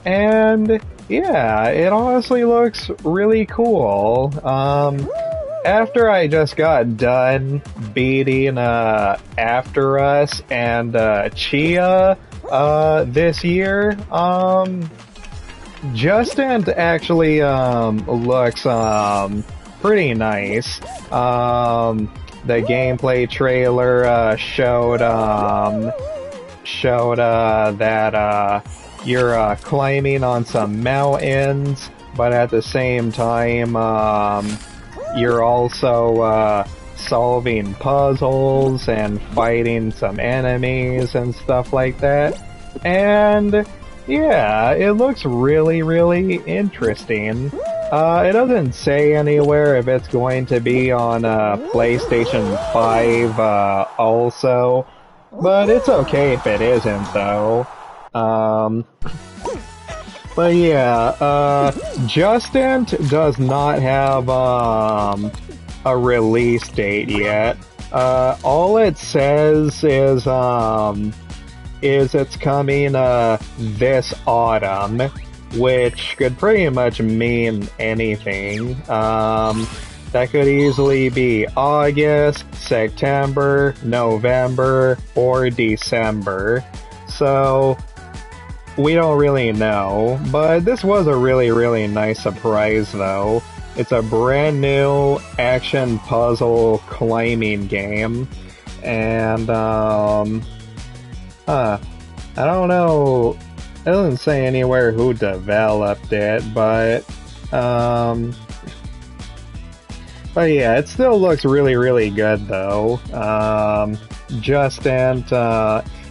And, yeah, it honestly looks really cool. After I just got done beating, After Us and, Chia, this year, Justin actually, looks, pretty nice. The gameplay trailer, showed that, you're, climbing on some mountains, but at the same time, you're also, solving puzzles and fighting some enemies and stuff like that. And, yeah, it looks really, really interesting. It doesn't say anywhere if it's going to be on, PlayStation 5, also. But it's okay if it isn't, though. But yeah, Justant does not have, a release date yet. All it says is it's coming, this autumn, which could pretty much mean anything. That could easily be August, September, November, or December. So, we don't really know, but this was a really, really nice surprise though. It's a brand new action puzzle climbing game, and I don't know, it doesn't say anywhere who developed it, but yeah, it still looks really, really good though.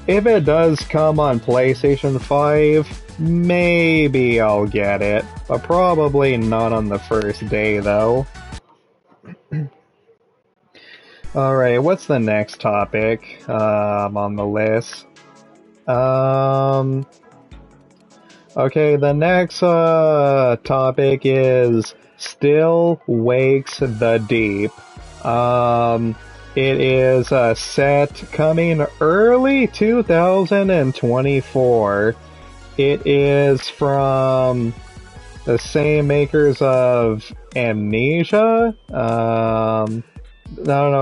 If it does come on PlayStation 5, maybe I'll get it, but probably not on the first day though. Alright, what's the next topic on the list? Okay, the next topic is Still Wakes the Deep. Um, it is set coming early 2024. It is from the same makers of Amnesia. No,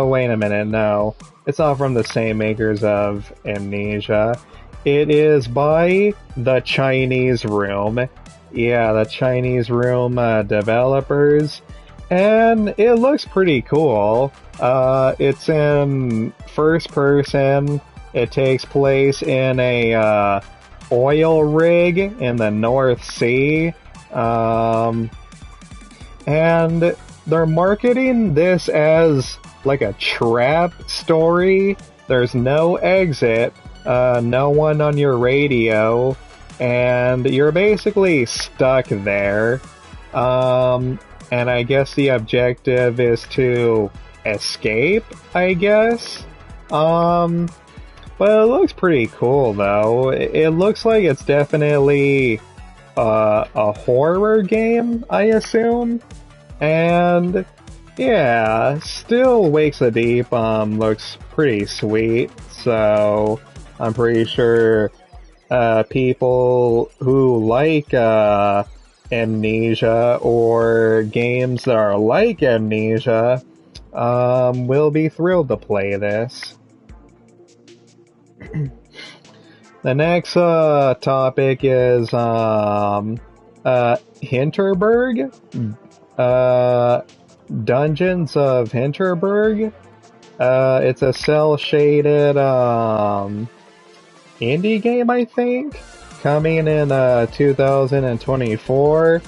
wait a minute, no. It's not from the same makers of Amnesia. It is by the Chinese Room. Yeah, the Chinese Room developers. And it looks pretty cool. It's in first person. It takes place in a oil rig in the North Sea. And they're marketing this as like a trap story. There's no exit, no one on your radio, and you're basically stuck there. And I guess the objective is to escape, I guess. But it looks pretty cool though. It looks like it's definitely a horror game, I assume. And yeah, Still Wakes the Deep looks pretty sweet. So I'm pretty sure people who like Amnesia or games that are like Amnesia will be thrilled to play this. The next topic is Hinterberg. Dungeons of Hinterberg. It's a cel-shaded indie game, I think, coming in 2024.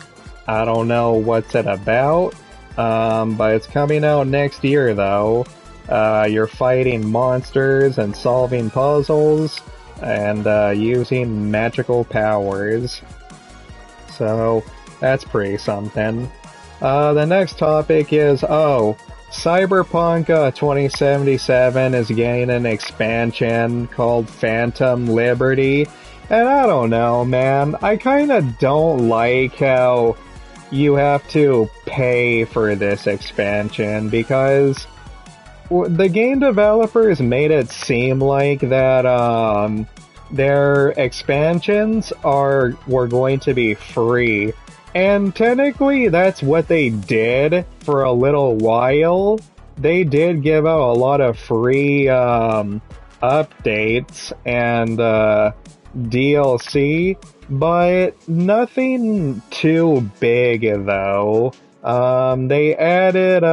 I don't know what's it about, but it's coming out next year though. You're fighting monsters and solving puzzles and using magical powers. So that's pretty something. The next topic is, Cyberpunk 2077 is getting an expansion called Phantom Liberty. And I don't know, man. I kinda don't like how you have to pay for this expansion because the game developers made it seem like that their expansions were going to be free. And technically that's what they did for a little while. They did give out a lot of free updates and DLC, but nothing too big though. They added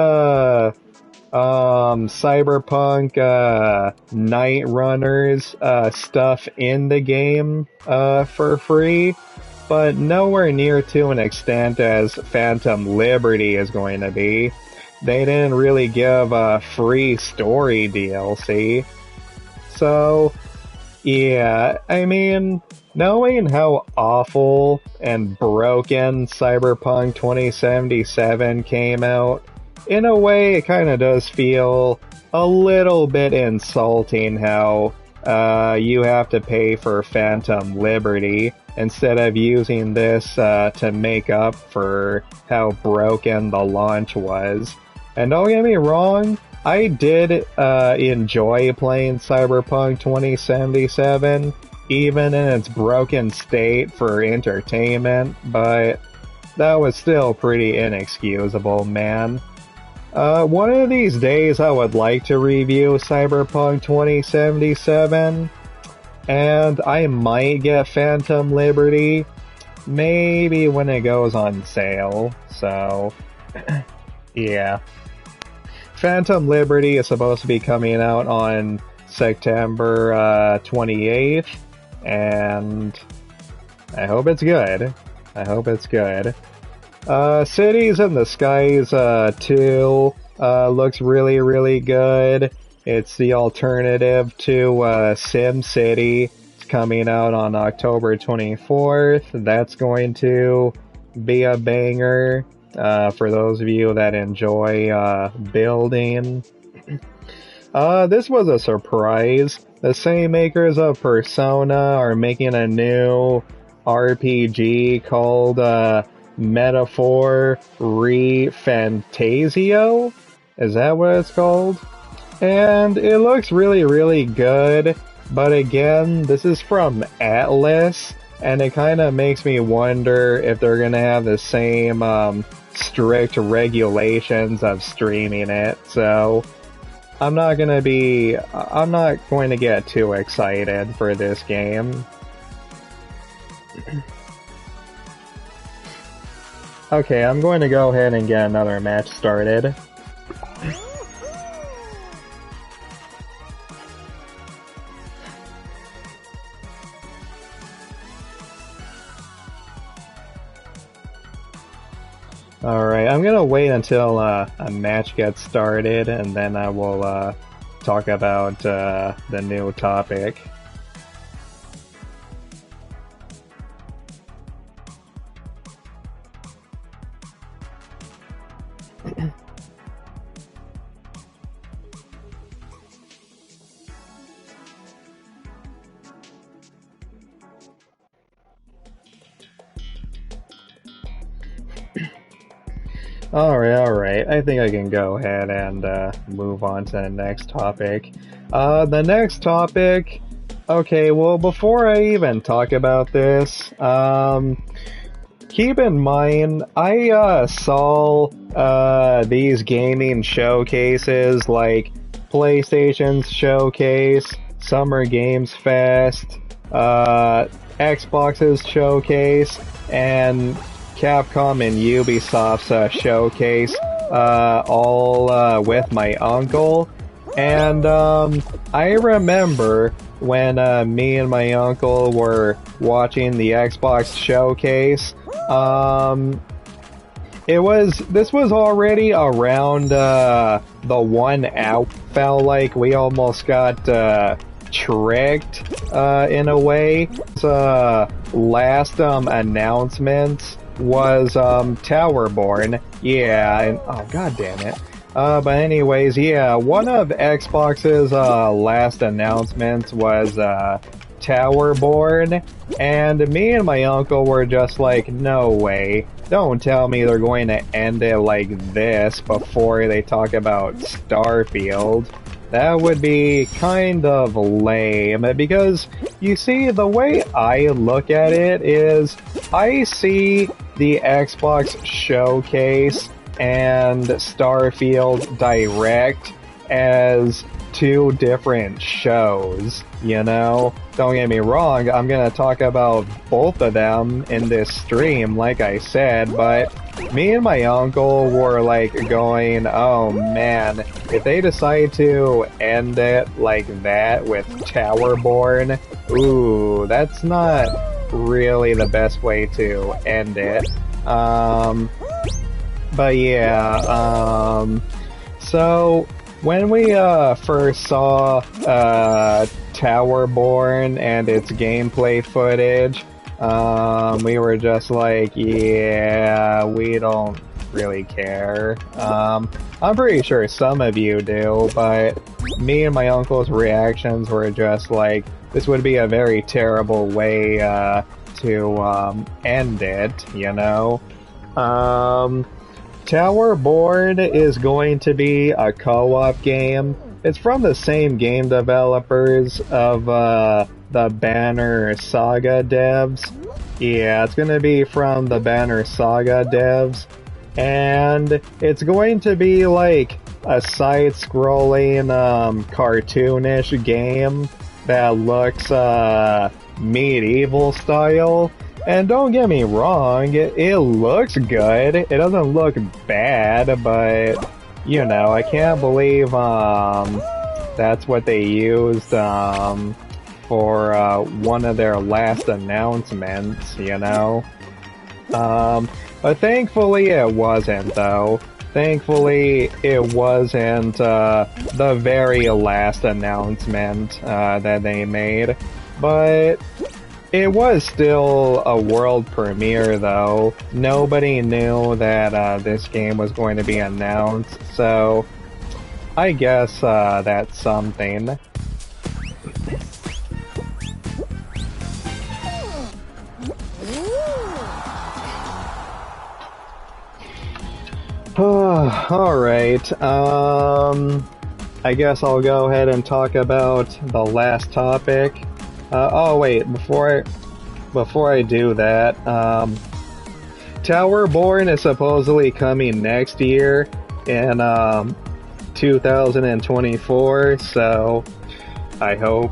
Cyberpunk Night Runners stuff in the game for free, but nowhere near to an extent as Phantom Liberty is going to be. They didn't really give a free story DLC. So, yeah, I mean, knowing how awful and broken Cyberpunk 2077 came out, in a way it kind of does feel a little bit insulting how you have to pay for Phantom Liberty instead of using this to make up for how broken the launch was. And don't get me wrong, I did enjoy playing Cyberpunk 2077, even in its broken state for entertainment, but that was still pretty inexcusable, man. One of these days I would like to review Cyberpunk 2077, and I might get Phantom Liberty, maybe when it goes on sale, so yeah. Phantom Liberty is supposed to be coming out on September 28th, and I hope it's good. I hope it's good. Cities in the Skies 2 looks really, really good. It's the alternative to SimCity. It's coming out on October 24th. That's going to be a banger for those of you that enjoy building. This was a surprise. The same makers of Persona are making a new RPG called Metaphor Re Fantasio? Is that what it's called? And it looks really, really good, but again, this is from Atlas, and it kind of makes me wonder if they're gonna have the same strict regulations of streaming it, so I'm not going to get too excited for this game. Okay, I'm going to go ahead and get another match started. Alright, I'm gonna wait until a match gets started, and then I will talk about the new topic. Alright, I think I can go ahead and move on to the next topic. The next topic, okay, well, before I even talk about this, keep in mind, I saw these gaming showcases like PlayStation's Showcase, Summer Games Fest, Xbox's Showcase, and Capcom and Ubisoft's showcase, all with my uncle. And I remember when me and my uncle were watching the Xbox showcase. This was already around the 1 hour. Felt like we almost got tricked in a way. Last announcement was Towerborn. Yeah, and oh god damn it. But anyways, yeah, one of Xbox's last announcements was Towerborn, and me and my uncle were just like, no way, don't tell me they're going to end it like this before they talk about Starfield. That would be kind of lame, because, you see, the way I look at it is, I see the Xbox Showcase and Starfield Direct as two different shows, you know? Don't get me wrong, I'm gonna talk about both of them in this stream, like I said, but me and my uncle were like going, oh man, if they decide to end it like that with Towerborn, ooh, that's not really the best way to end it. But yeah, so when we first saw Towerborn and its gameplay footage, we were just like, yeah, we don't really care. I'm pretty sure some of you do, but me and my uncle's reactions were just like, this would be a very terrible way to end it, you know? Towerborn is going to be a co-op game. It's from the same game developers of the Banner Saga devs. Yeah, it's going to be from the Banner Saga devs. And it's going to be like a side-scrolling cartoonish game that looks medieval style. And don't get me wrong, it looks good. It doesn't look bad, but, you know, I can't believe that's what they used for one of their last announcements, you know? But thankfully it wasn't, though. Thankfully it wasn't the very last announcement that they made. But it was still a world premiere, though. Nobody knew that this game was going to be announced, so I guess that's something. Alright, I guess I'll go ahead and talk about the last topic. Oh wait, before I do that, Towerborn is supposedly coming next year in, 2024, so I hope,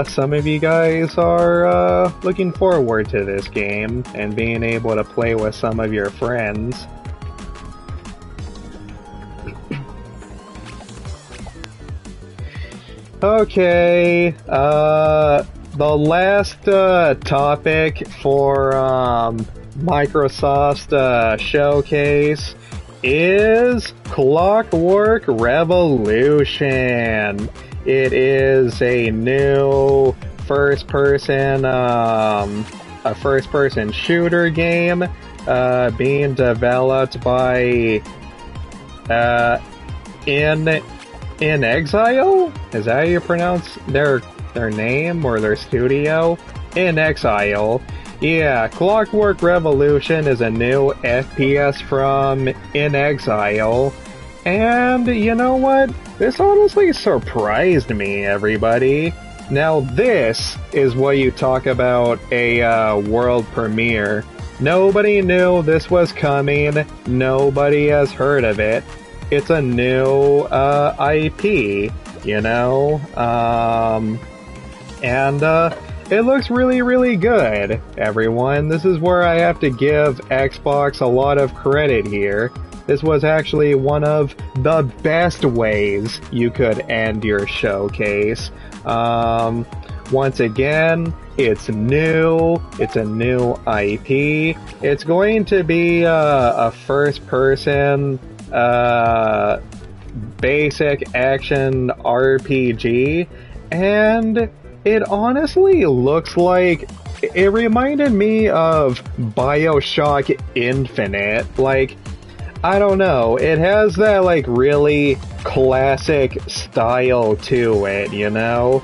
some of you guys are, looking forward to this game and being able to play with some of your friends. Okay, the last topic for Microsoft's showcase is Clockwork Revolution. It is a new first-person shooter game being developed by In Exile? Is that how you pronounce their name or their studio? In Exile. Yeah, Clockwork Revolution is a new FPS from In Exile. And you know what? This honestly surprised me, everybody. Now this is what you talk about a world premiere. Nobody knew this was coming. Nobody has heard of it. It's a new IP, you know, and it looks really, really good, everyone. This is where I have to give Xbox a lot of credit here. This was actually one of the best ways you could end your showcase. Once again, it's new, it's a new IP, it's going to be a first-person basic action RPG, and it honestly looks like it reminded me of BioShock Infinite. Like, I don't know, it has that like really classic style to it, you know?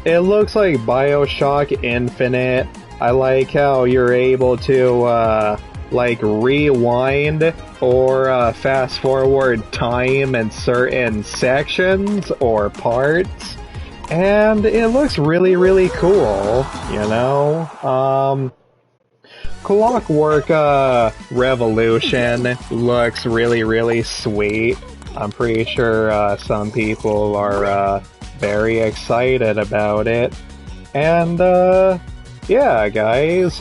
It looks like BioShock Infinite. I like how you're able to like rewind or fast forward time in certain sections or parts, and it looks really, really cool, you know? Clockwork Revolution looks really, really sweet. I'm pretty sure some people are very excited about it, and yeah, guys,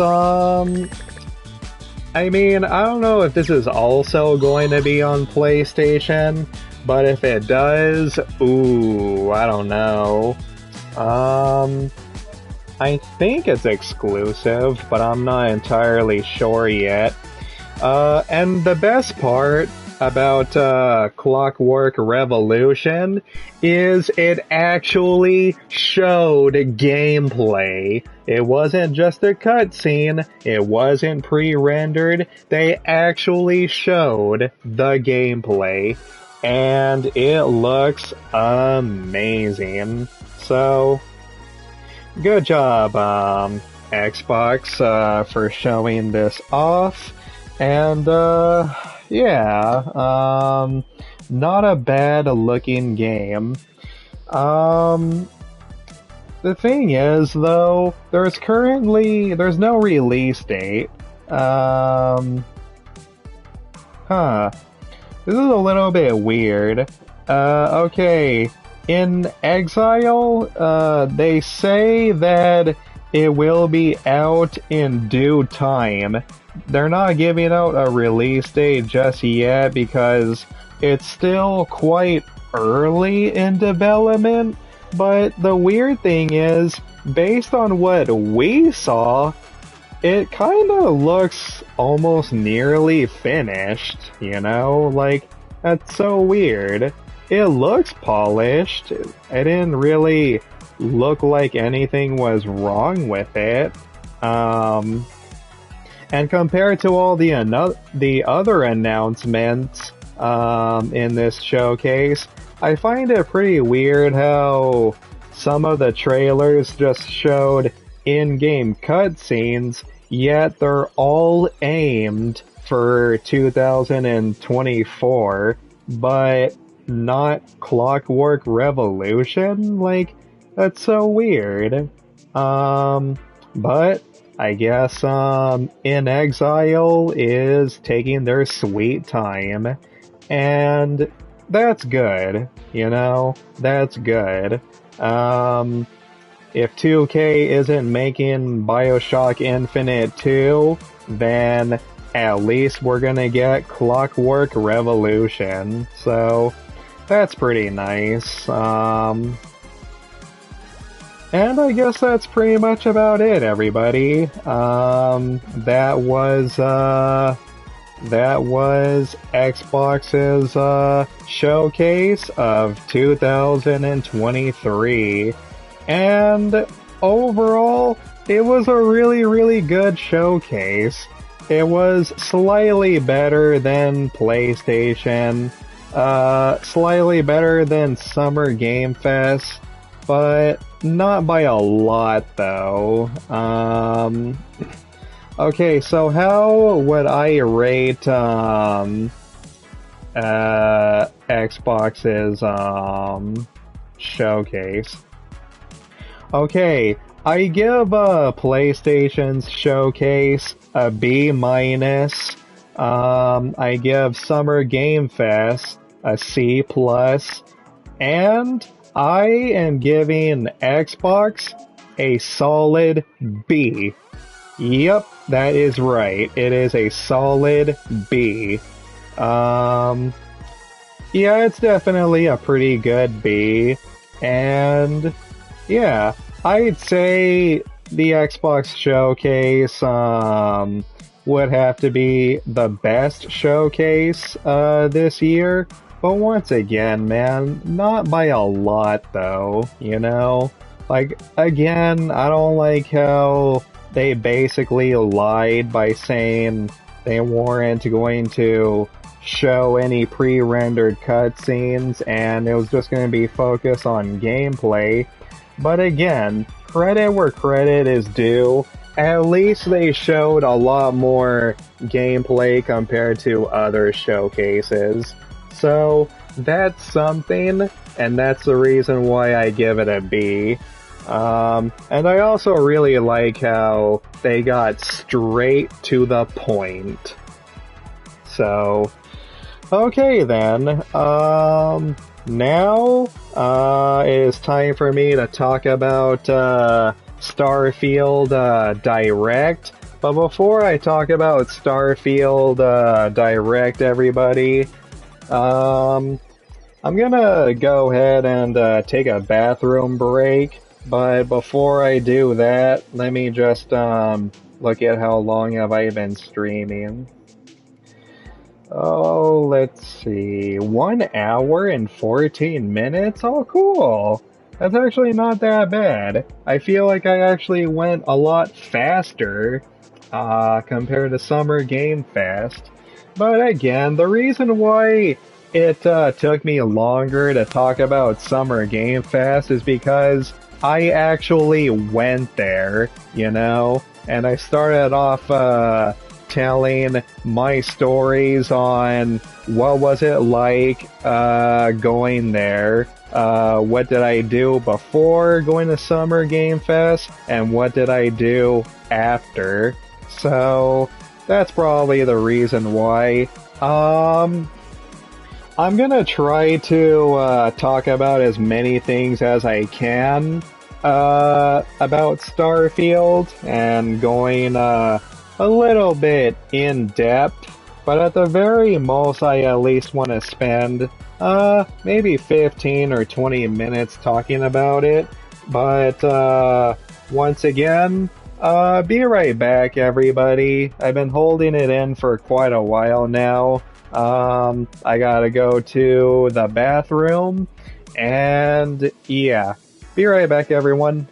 I mean, I don't know if this is also going to be on PlayStation, but if it does, ooh, I don't know. I think it's exclusive, but I'm not entirely sure yet. And the best part about Clockwork Revolution is it actually showed gameplay. It wasn't just a cutscene, it wasn't pre-rendered, they actually showed the gameplay, and it looks amazing. So, good job, Xbox, for showing this off, and yeah, not a bad looking game. The thing is, though, there's no release date. This is a little bit weird. Okay, In Exile, they say that it will be out in due time. They're not giving out a release date just yet because it's still quite early in development, but the weird thing is, based on what we saw, it kinda looks almost nearly finished, you know? Like, that's so weird. It looks polished. It didn't really look like anything was wrong with it. And compared to all the other announcements in this showcase, I find it pretty weird how some of the trailers just showed in-game cutscenes, yet they're all aimed for 2024, but not Clockwork Revolution? Like, that's so weird. But I guess, In Exile is taking their sweet time, and that's good, you know? That's good. If 2K isn't making BioShock Infinite 2, then at least we're gonna get Clockwork Revolution, so that's pretty nice. And I guess that's pretty much about it, everybody. That was Xbox's showcase of 2023. And overall, it was a really, really good showcase. It was slightly better than PlayStation, slightly better than Summer Game Fest, but not by a lot, though. Okay, so how would I rate, Xbox's, showcase? Okay, I give, PlayStation's showcase a B minus. I give Summer Game Fest a C plus, and I am giving Xbox a solid B. Yep, that is right. It is a solid B. Yeah, it's definitely a pretty good B. And yeah, I'd say the Xbox showcase would have to be the best showcase this year. But once again, man, not by a lot though, you know? Like, again, I don't like how they basically lied by saying they weren't going to show any pre-rendered cutscenes and it was just going to be focused on gameplay. But again, credit where credit is due. At least they showed a lot more gameplay compared to other showcases. So that's something, and that's the reason why I give it a B. And I also really like how they got straight to the point. So, okay then. Now, it is time for me to talk about, Starfield, Direct. But before I talk about Starfield, Direct, everybody, I'm gonna go ahead and, take a bathroom break. But before I do that, let me just, look at how long have I been streaming. Oh, let's see. 1 hour and 14 minutes? Oh, cool. That's actually not that bad. I feel like I actually went a lot faster, compared to Summer Game Fest. But again, the reason why it, took me longer to talk about Summer Game Fest is because I actually went there, you know? And I started off, telling my stories on what was it like, going there, what did I do before going to Summer Game Fest, and what did I do after. So, that's probably the reason why. I'm gonna try to, talk about as many things as I can, about Starfield, and going, a little bit in depth, but at the very most I at least want to spend, maybe 15 or 20 minutes talking about it. But, once again, be right back, everybody. I've been holding it in for quite a while now. I gotta go to the bathroom, and yeah. Be right back, everyone.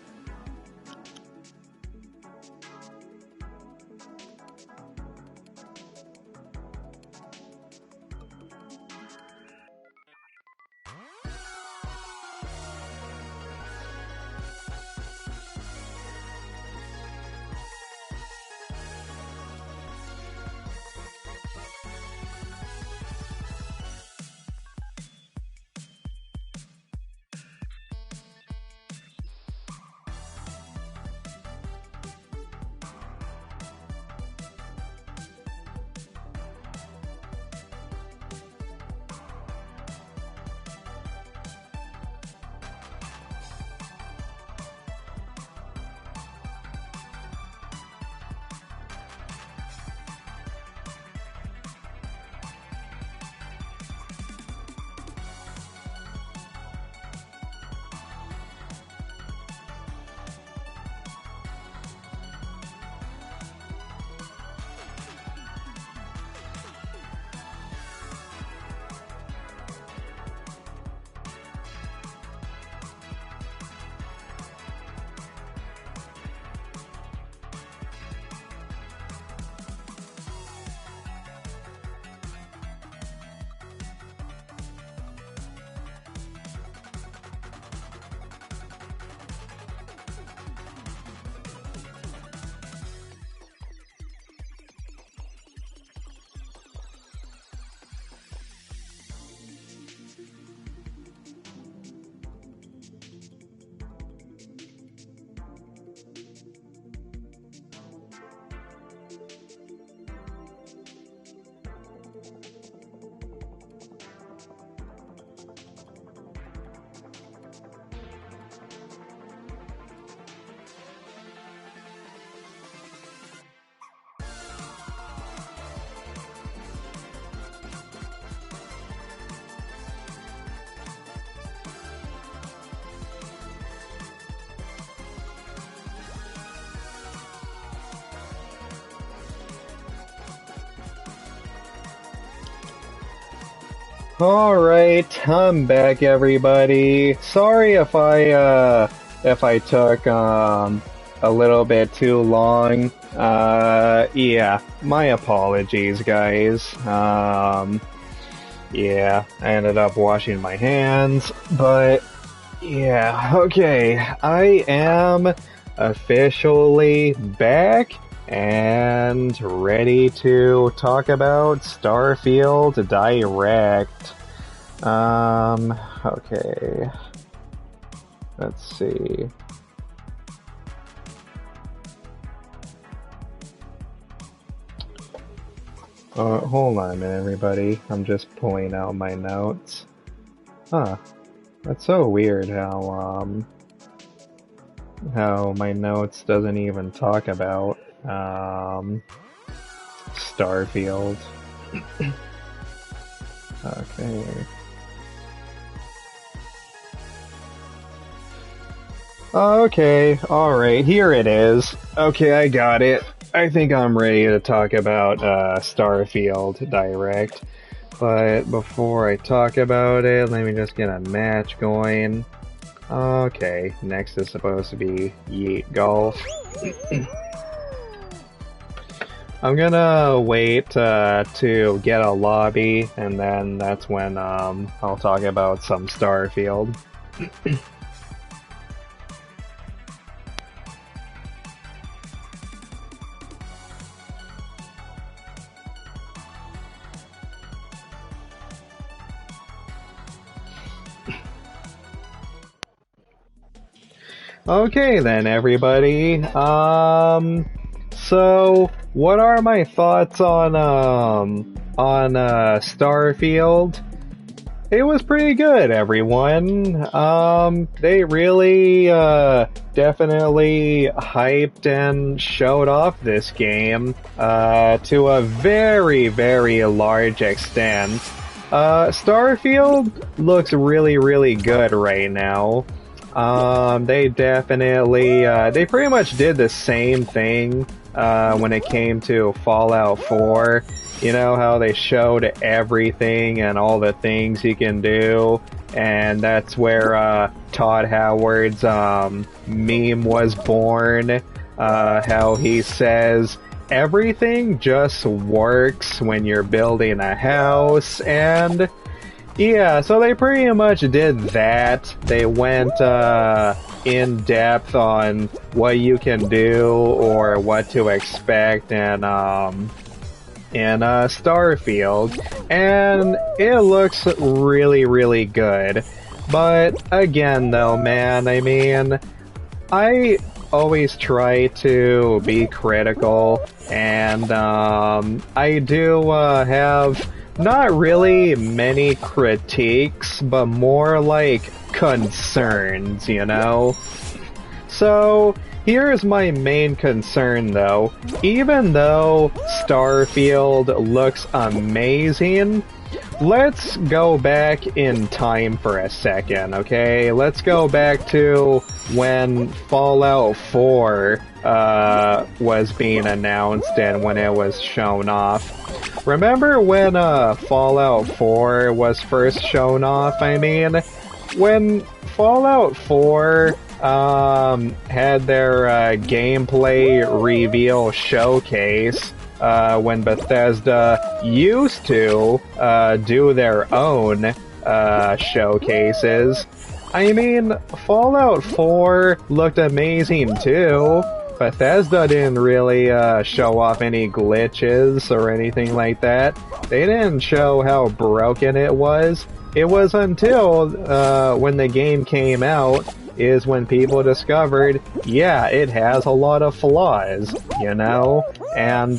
Alright, I'm back everybody. Sorry if I took a little bit too long. Yeah, my apologies guys. Yeah, I ended up washing my hands, but yeah, okay. I am officially back and ready to talk about Starfield Direct. Okay. Let's see. Hold on a minute, everybody. I'm just pulling out my notes. Huh. That's so weird how my notes doesn't even talk about, Starfield. Okay. Okay, alright, here it is. Okay, I got it. I think I'm ready to talk about Starfield Direct. But before I talk about it, let me just get a match going. Okay, next is supposed to be Yeet Golf. I'm gonna wait to get a lobby, and then that's when I'll talk about some Starfield. Okay then, everybody. So what are my thoughts on Starfield? It was pretty good, everyone. They really definitely hyped and showed off this game to a very, very large extent. Starfield looks really, really good right now. They definitely, they pretty much did the same thing, when it came to Fallout 4. You know how they showed everything and all the things you can do, and that's where, Todd Howard's, meme was born, how he says, everything just works when you're building a house, and yeah, so they pretty much did that. They went in depth on what you can do or what to expect in Starfield, and it looks really, really good. But again, though, man, I mean, I always try to be critical, and I do have not really many critiques, but more like concerns, you know? So, here's my main concern though. Even though Starfield looks amazing, let's go back in time for a second, okay? Let's go back to when Fallout 4 was being announced and when it was shown off. Remember when Fallout 4 was first shown off? I mean, when Fallout 4 had their gameplay reveal showcase, when Bethesda used to do their own showcases, I mean, Fallout 4 looked amazing too. Bethesda didn't really show off any glitches or anything like that. They didn't show how broken it was. It was until when the game came out is when people discovered, yeah, it has a lot of flaws, you know? And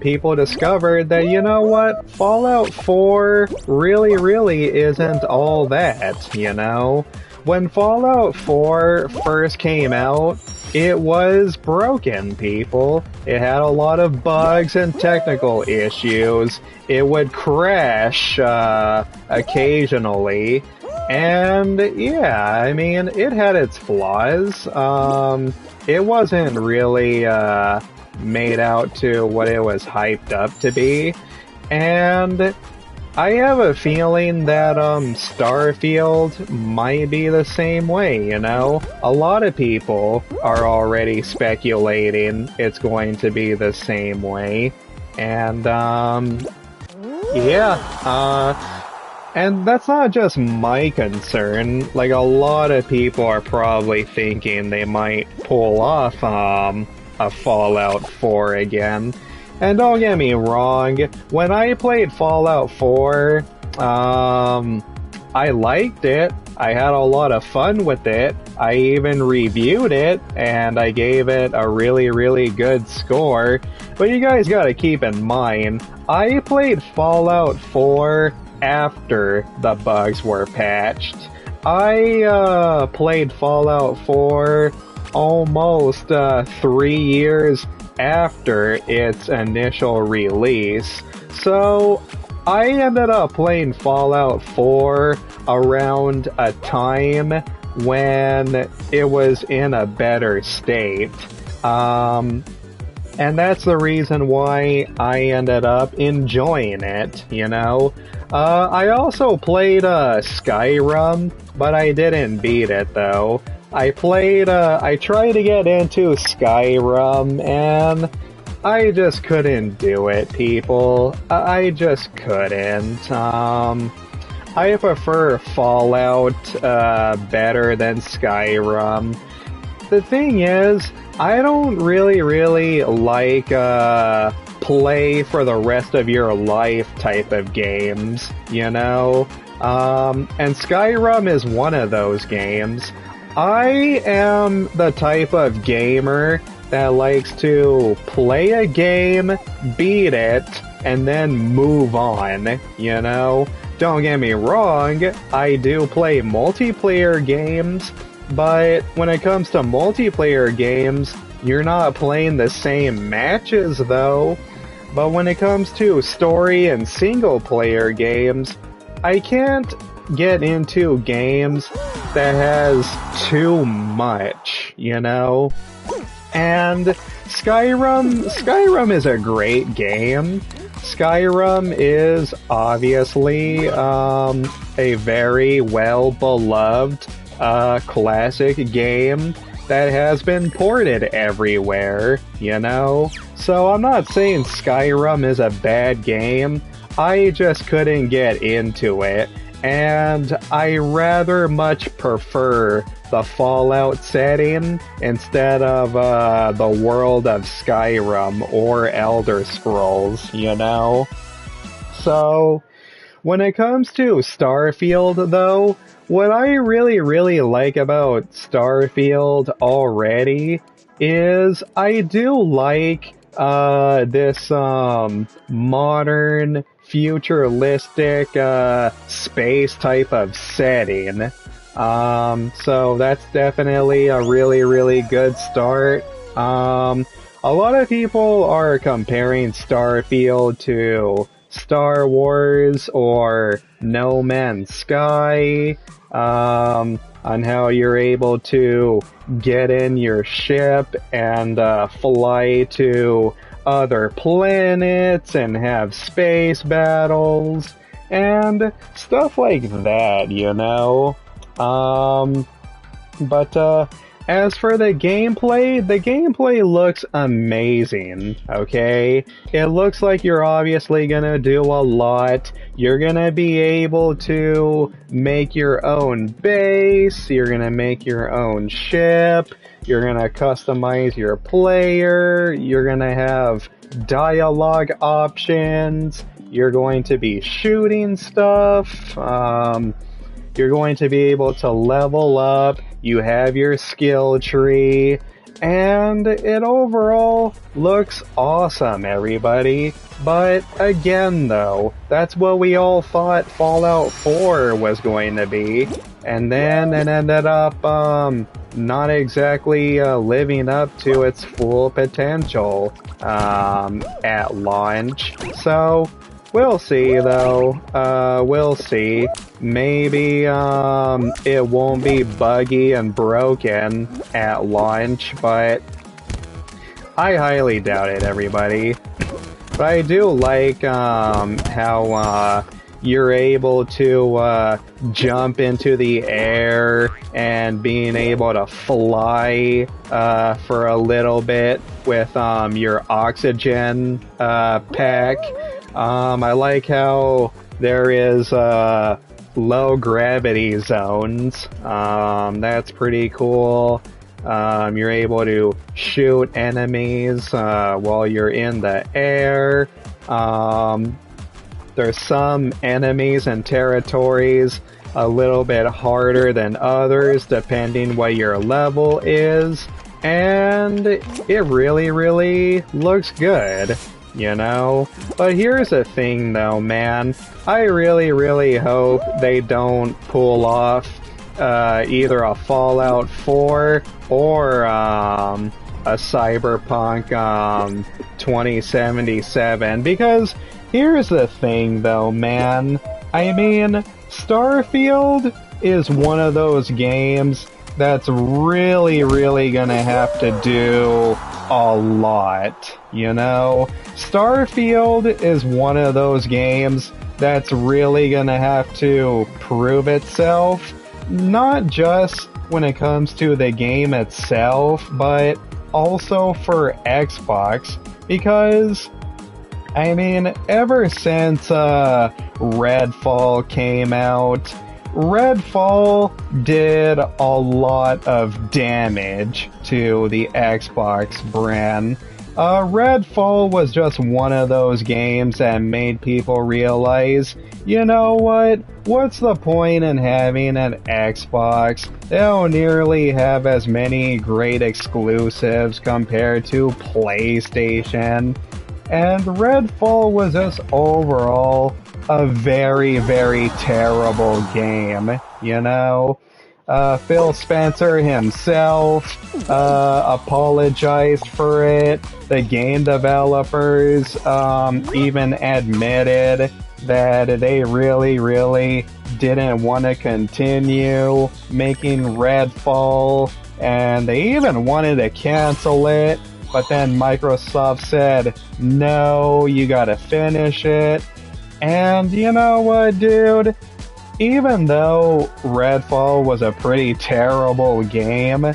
people discovered that, you know what, Fallout 4 really, really isn't all that, you know? When Fallout 4 first came out, it was broken, people. It had a lot of bugs and technical issues. It would crash occasionally. And yeah, I mean, it had its flaws. It wasn't really made out to what it was hyped up to be. And I have a feeling that Starfield might be the same way, you know? A lot of people are already speculating it's going to be the same way. And yeah, and that's not just my concern. Like, a lot of people are probably thinking they might pull off a Fallout 4 again. And don't get me wrong, when I played Fallout 4, I liked it. I had a lot of fun with it. I even reviewed it, and I gave it a really, really good score. But you guys gotta keep in mind, I played Fallout 4 after the bugs were patched. I played Fallout 4 almost 3 years after its initial release. So I ended up playing Fallout 4 around a time when it was in a better state. And that's the reason why I ended up enjoying it, you know? I also played Skyrim, but I didn't beat it though. I tried to get into Skyrim, and I just couldn't do it, people. I just couldn't. I prefer Fallout better than Skyrim. The thing is, I don't really like play for the rest of your life type of games, you know? And Skyrim is one of those games. I am the type of gamer that likes to play a game, beat it, and then move on, you know? Don't get me wrong, I do play multiplayer games, but when it comes to multiplayer games, you're not playing the same matches though. But when it comes to story and single player games, I can't get into games that has too much, you know? And Skyrim is a great game. Skyrim is obviously a very well-beloved classic game that has been ported everywhere, you know? So I'm not saying Skyrim is a bad game, I just couldn't get into it, and I rather much prefer the Fallout setting instead of the world of Skyrim or Elder Scrolls, you know? So, when it comes to Starfield, though, what I really like about Starfield already is I do like this modern, futuristic space type of setting. So that's definitely a really good start. A lot of people are comparing Starfield to Star Wars or No Man's Sky, on how you're able to get in your ship and fly to other planets and have space battles and stuff like that, you know? But as for the gameplay looks amazing, okay? It looks like you're obviously gonna do a lot. You're gonna be able to make your own base, you're gonna make your own ship, you're gonna customize your player, you're gonna have dialogue options, you're going to be shooting stuff, you're going to be able to level up, you have your skill tree, and it overall looks awesome, everybody. But again though, that's what we all thought Fallout 4 was going to be, and then it ended up not exactly living up to its full potential at launch. So we'll see though, we'll see. Maybe it won't be buggy and broken at launch, but I highly doubt it, everybody. But I do like how you're able to jump into the air and being able to fly for a little bit with your oxygen pack. I like how there is low gravity zones. That's pretty cool. You're able to shoot enemies while you're in the air. There's some enemies and territories a little bit harder than others depending what your level is, and it really, really looks good, you know? But here's the thing though, man. I really, really hope they don't pull off either a Fallout 4 or a Cyberpunk 2077, because here's the thing though, man. I mean, Starfield is one of those games that's really, really gonna have to do a lot, you know? Starfield is one of those games that's really gonna have to prove itself, not just when it comes to the game itself, but also for Xbox, because I mean, ever since Redfall came out, Redfall did a lot of damage to the Xbox brand. Redfall was just one of those games that made people realize, you know what? What's the point in having an Xbox? They don't nearly have as many great exclusives compared to PlayStation. And Redfall was just overall a very, very terrible game, you know? Phil Spencer himself apologized for it. The game developers even admitted that they really, really didn't want to continue making Redfall, and they even wanted to cancel it. But then Microsoft said, no, you gotta finish it. And you know what, dude? Even though Redfall was a pretty terrible game,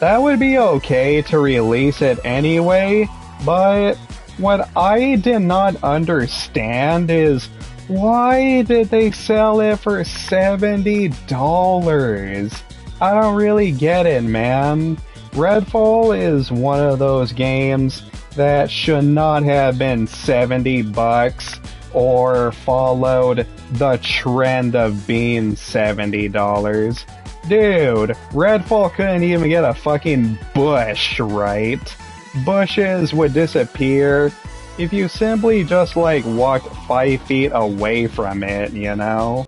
that would be okay to release it anyway. But what I did not understand is, why did they sell it for $70? I don't really get it, man. Redfall is one of those games that should not have been $70 or followed the trend of being $70. Dude, Redfall couldn't even get a fucking bush right. Bushes would disappear if you simply just like walked 5 feet away from it, you know?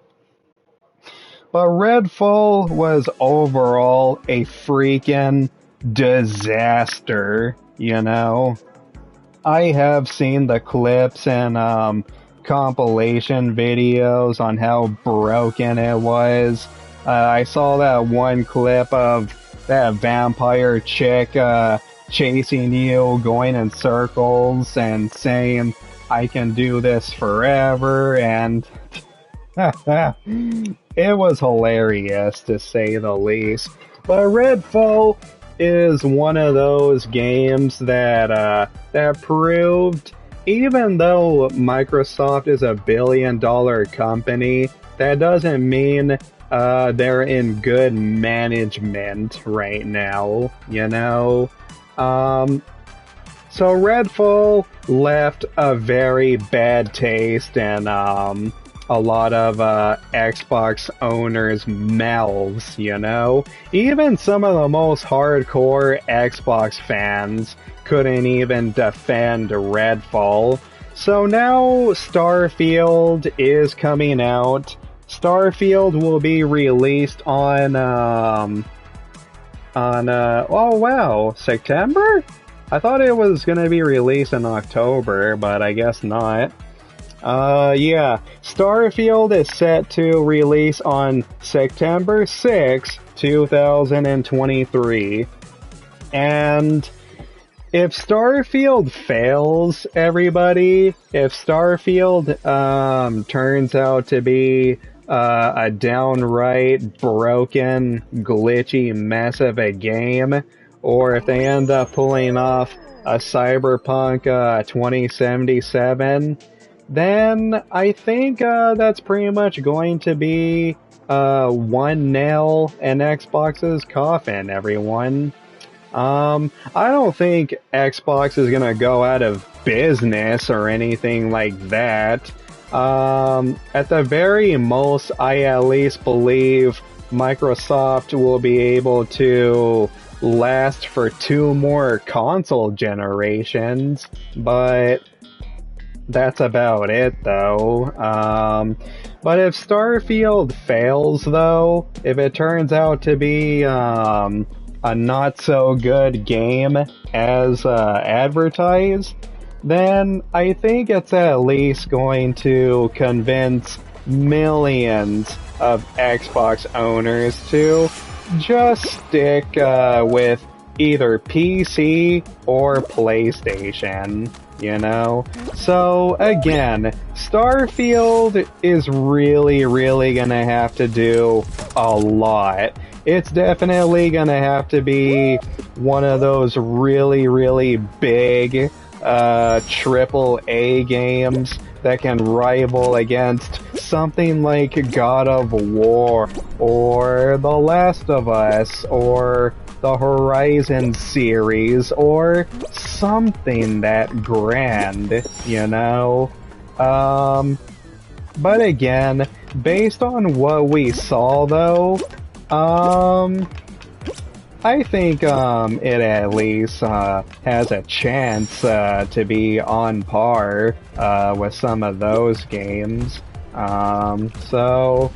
But Redfall was overall a freaking disaster, you know? I have seen the clips and compilation videos on how broken it was. I saw that one clip of that vampire chick chasing you, going in circles and saying, I can do this forever, and it was hilarious to say the least. But Redfall is one of those games that proved, even though Microsoft is a billion-dollar company, that doesn't mean they're in good management right now, you know? So Redfall left a very bad taste in a lot of Xbox owners' mouths, you know? Even some of the most hardcore Xbox fans couldn't even defend Redfall. So now Starfield is coming out. Starfield will be released on oh wow, September? I thought it was gonna be released in October, but I guess not. Yeah, Starfield is set to release on September 6, 2023. And if Starfield fails, everybody, if Starfield turns out to be a downright broken, glitchy mess of a game, or if they end up pulling off a Cyberpunk 2077, then I think that's pretty much going to be one nail in Xbox's coffin, everyone. I don't think Xbox is gonna go out of business or anything like that. At the very most, I at least believe Microsoft will be able to last for 2 more console generations, but that's about it, though. But if Starfield fails, though, if it turns out to be a not-so-good game as advertised, then I think it's at least going to convince millions of Xbox owners to just stick with either PC or PlayStation, you know? So, again, Starfield is really gonna have to do a lot. It's definitely gonna have to be one of those really big AAA games that can rival against something like God of War, or The Last of Us, or the Horizon series, or something that grand, you know? But again, based on what we saw though, I think it at least has a chance to be on par with some of those games. So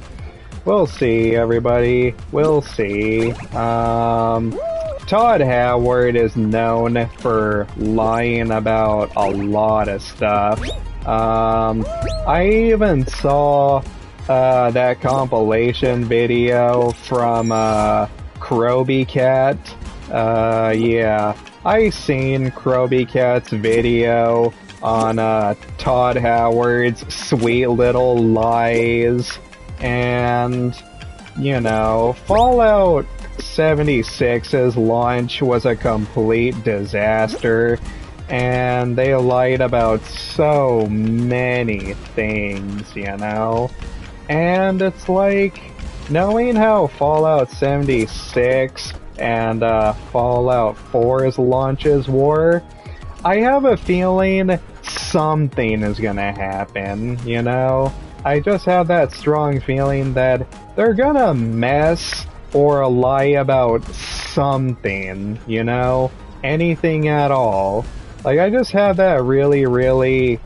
we'll see, everybody. We'll see. Todd Howard is known for lying about a lot of stuff. I even saw that compilation video from Kroby Cat. Yeah, I seen Kroby Cat's video on Todd Howard's Sweet Little Lies, and you know, Fallout 76's launch was a complete disaster, and they lied about so many things, you know? And it's like, knowing how Fallout 76 and Fallout 4's launches were, I have a feeling something is gonna happen, you know? I just have that strong feeling that they're gonna mess or lie about something, you know? Anything at all. Like, I just have that really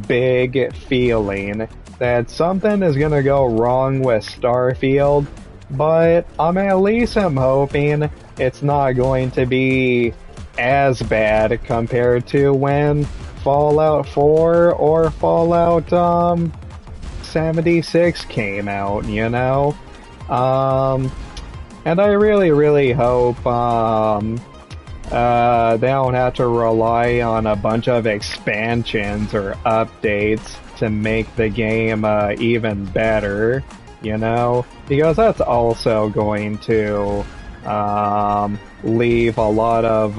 big feeling that something is gonna go wrong with Starfield, but at least I'm hoping it's not going to be as bad compared to when Fallout 4 or Fallout 76 came out, you know? And I really hope they don't have to rely on a bunch of expansions or updates to make the game even better, you know? Because that's also going to leave a lot of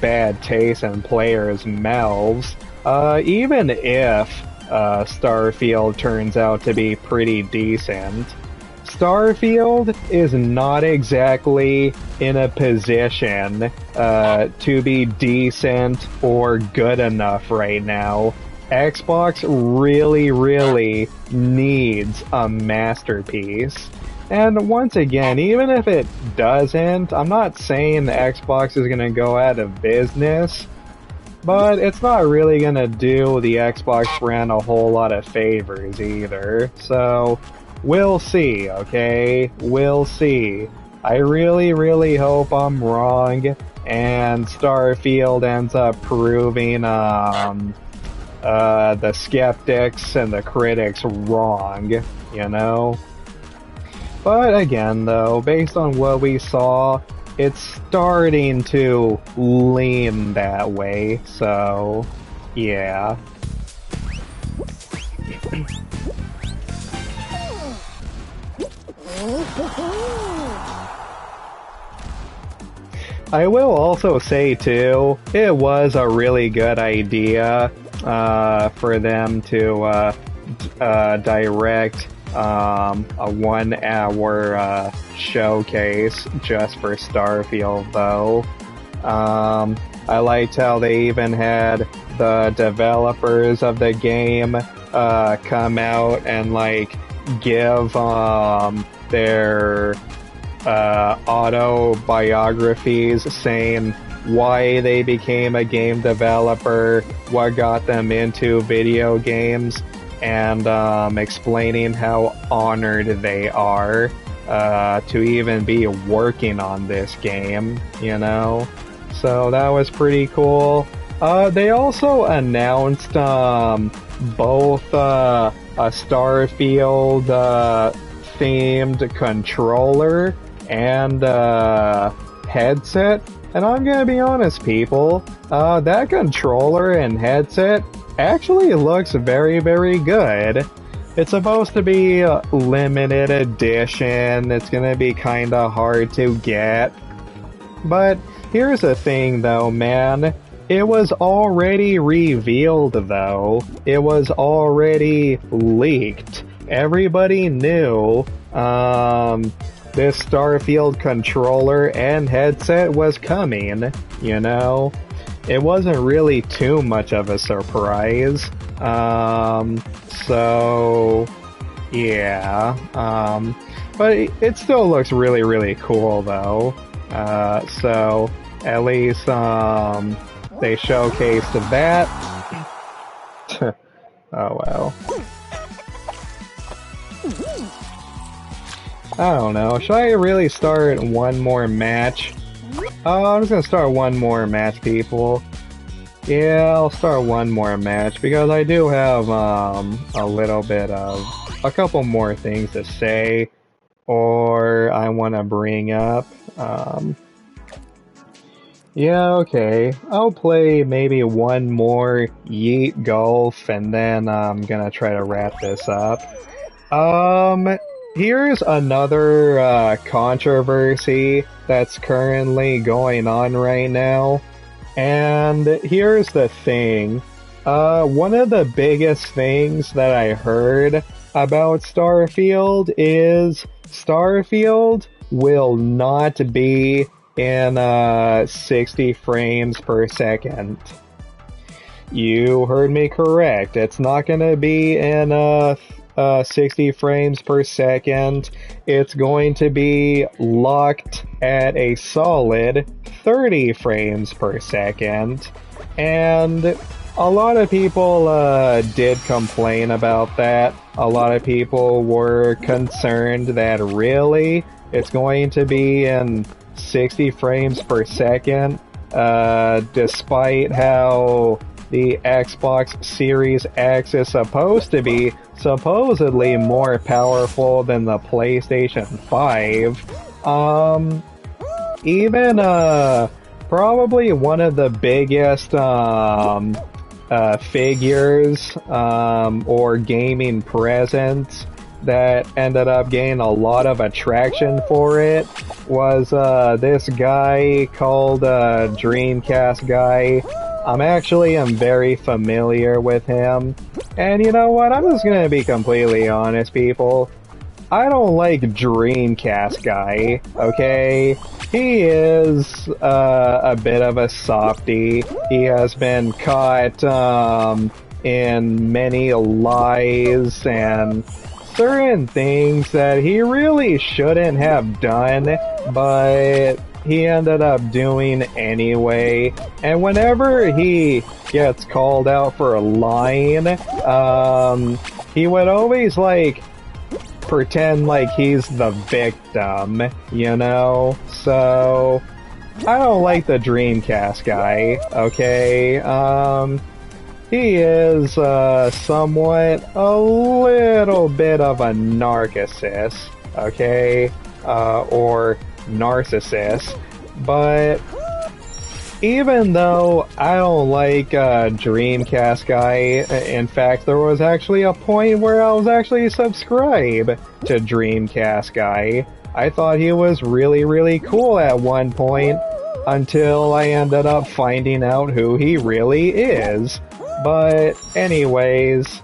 bad taste in players' mouths, even if Starfield turns out to be pretty decent. Starfield is not exactly in a position to be decent or good enough right now. Xbox really needs a masterpiece. And once again, even if it doesn't, I'm not saying the Xbox is going to go out of business, but it's not really going to do the Xbox brand a whole lot of favors either. So, we'll see, okay? We'll see. I really hope I'm wrong, and Starfield ends up proving the skeptics and the critics wrong, you know? But again, though, based on what we saw, it's starting to lean that way, so yeah. I will also say too, it was a really good idea for them to direct a 1 hour showcase just for Starfield though. I liked how they even had the developers of the game come out and like give their autobiographies saying why they became a game developer, what got them into video games, and explaining how honored they are to even be working on this game, you know? So that was pretty cool. They also announced both a Starfield themed controller and headset, and I'm gonna be honest, people, that controller and headset actually looks very, very good. It's supposed to be a limited edition, it's gonna be kinda hard to get, but here's the thing though, man. It was already revealed though. It was already leaked. Everybody knew this Starfield controller and headset was coming, you know? It wasn't really too much of a surprise. So, yeah. But it still looks really, really cool though. So, at least, they showcased that. Oh well. I don't know. Should I really start one more match? Oh, I'm just gonna start one more match, people. Yeah, I'll start one more match because I do have a little bit of a couple more things to say or I want to bring up. Yeah, okay. I'll play maybe one more Yeet Golf and then I'm gonna try to wrap this up. Here's another controversy that's currently going on right now. And here's the thing. One of the biggest things that I heard about Starfield is Starfield will not be in 60 frames per second. You heard me correct. It's not gonna be in 60 frames per second. It's going to be locked at a solid 30 frames per second. And a lot of people did complain about that. A lot of people were concerned that really it's going to be in 60 frames per second, despite how the Xbox Series X is supposed to be supposedly more powerful than the PlayStation 5. Even probably one of the biggest figures or gaming presents that ended up gaining a lot of attraction for it was this guy called Dreamcast Guy. I'm very familiar with him. And you know what? I'm just gonna be completely honest, people. I don't like Dreamcast Guy, okay? He is a bit of a softie. He has been caught in many lies and certain things that he really shouldn't have done, but he ended up doing anyway. And whenever he gets called out for lying, he would always like pretend like he's the victim, you know? So I don't like the Dreamcast Guy, okay? He is somewhat a little bit of a narcissist, okay? Or narcissist. But even though I don't like Dreamcast Guy, in fact, there was actually a point where I was actually subscribed to Dreamcast Guy. I thought he was really, really cool at one point, until I ended up finding out who he really is. But anyways,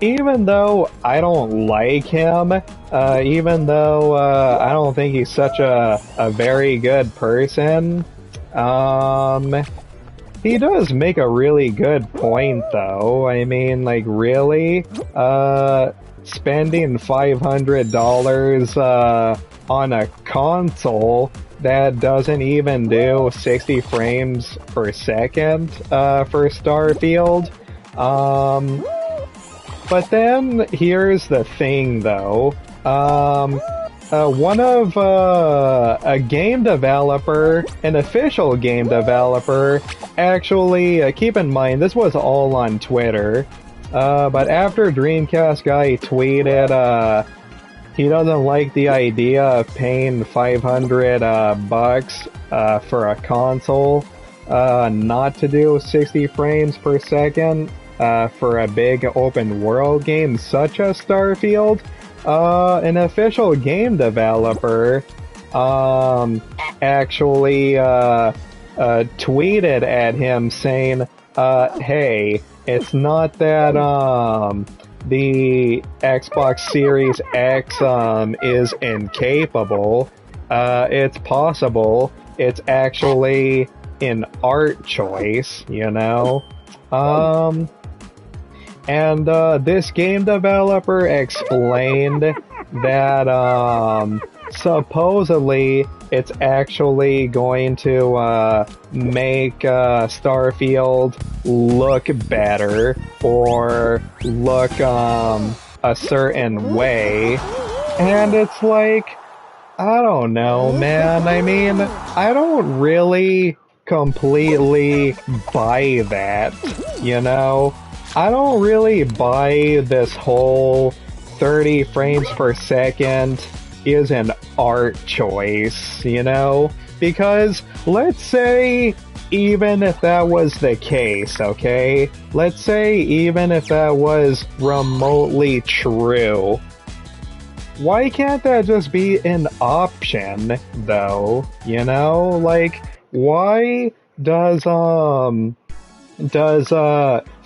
even though I don't like him, even though I don't think he's such a very good person, he does make a really good point though. I mean, like, really? Spending $500 on a console that doesn't even do 60 frames per second for Starfield. But then here's the thing though. One of a game developer, an official game developer, actually, keep in mind, this was all on Twitter, but after Dreamcast Guy tweeted, he doesn't like the idea of paying 500 bucks for a console not to do 60 frames per second for a big open world game such as Starfield. An official game developer actually tweeted at him saying, hey, it's not that the Xbox Series X is incapable. It's possible. It's actually an art choice, you know? And this game developer explained that supposedly it's actually going to make Starfield look better or look a certain way. And it's like, I don't know, man. I mean, I don't really completely buy that, you know? I don't really buy this whole 30 frames per second is an art choice, you know? Because let's say even if that was the case, okay? Let's say even if that was remotely true, why can't that just be an option, though? You know? Like, why does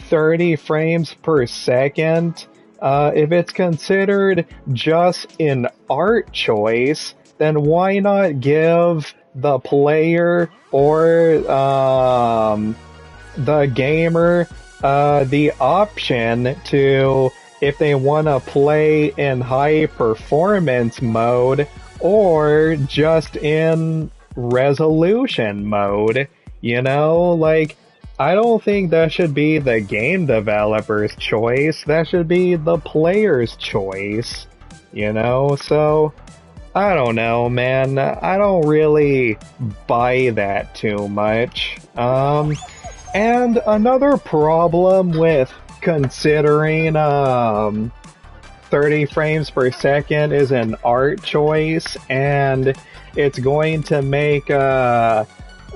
30 frames per second, if it's considered just an art choice, then why not give the player or the gamer the option to, if they want to play in high performance mode or just in resolution mode, you know? Like, I don't think that should be the game developer's choice. That should be the player's choice, you know? So, I don't know, man. I don't really buy that too much. And another problem with considering 30 frames per second is an art choice, and it's going to make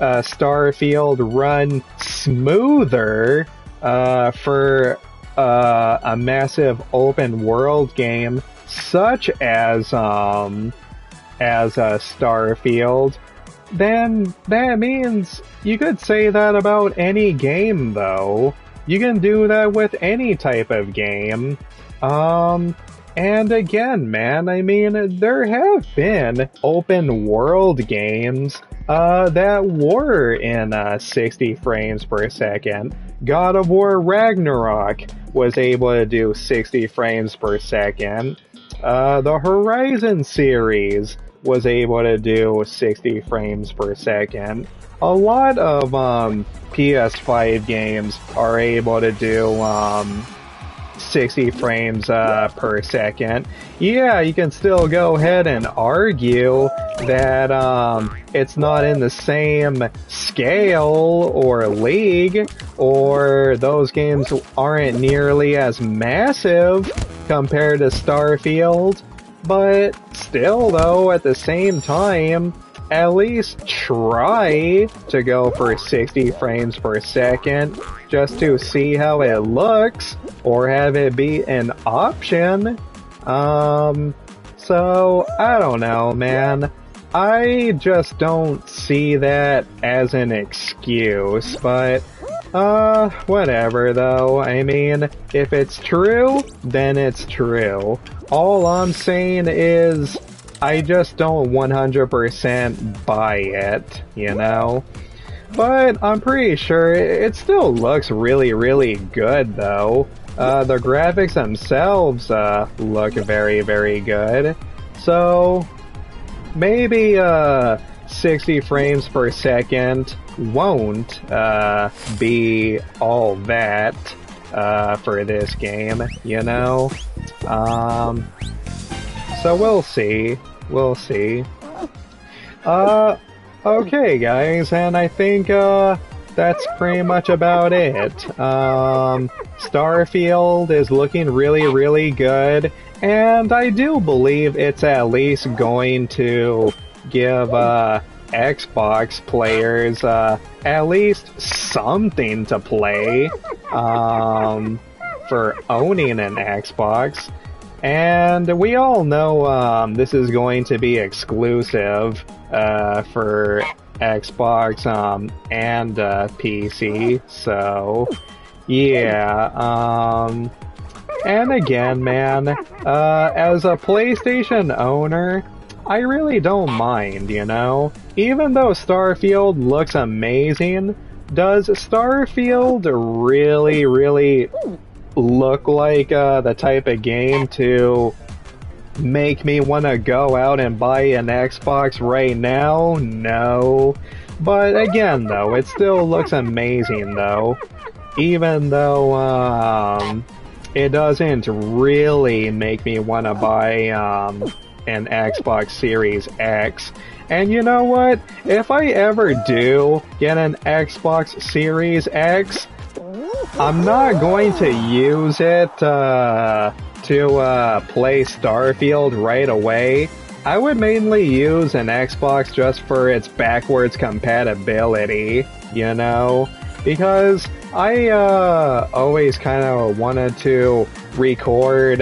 Starfield run smoother for a massive open world game such as Starfield, then that means you could say that about any game, though. You can do that with any type of game. And again, man, I mean, there have been open world games that were in 60 frames per second. God of War Ragnarok was able to do 60 frames per second. The Horizon series was able to do 60 frames per second. A lot of PS5 games are able to do 60 frames per second. Yeah, you can still go ahead and argue that it's not in the same scale or league, or those games aren't nearly as massive compared to Starfield. But still, though, at the same time, at least try to go for 60 frames per second just to see how it looks, or have it be an option. So, I don't know, man. I just don't see that as an excuse, but, whatever though. I mean, if it's true, then it's true. All I'm saying is, I just don't 100% buy it, you know? But I'm pretty sure it still looks really, really good though. The graphics themselves, look very, very good. So, maybe, 60 frames per second won't, be all that, for this game, you know? So we'll see. We'll see. Okay guys, and I think, that's pretty much about it. Starfield is looking really, really good, and I do believe it's at least going to give, Xbox players, at least something to play, for owning an Xbox. And we all know, this is going to be exclusive, for Xbox, and, PC, so, yeah, and again, man, as a PlayStation owner, I really don't mind, you know? Even though Starfield looks amazing, does Starfield really, really look like, the type of game to make me want to go out and buy an Xbox right now? No. But again, though, it still looks amazing, though. Even though, it doesn't really make me want to buy, an Xbox Series X. And you know what? If I ever do get an Xbox Series X, I'm not going to use it, to play Starfield right away. I would mainly use an Xbox just for its backwards compatibility, you know? Because I, always kind of wanted to record,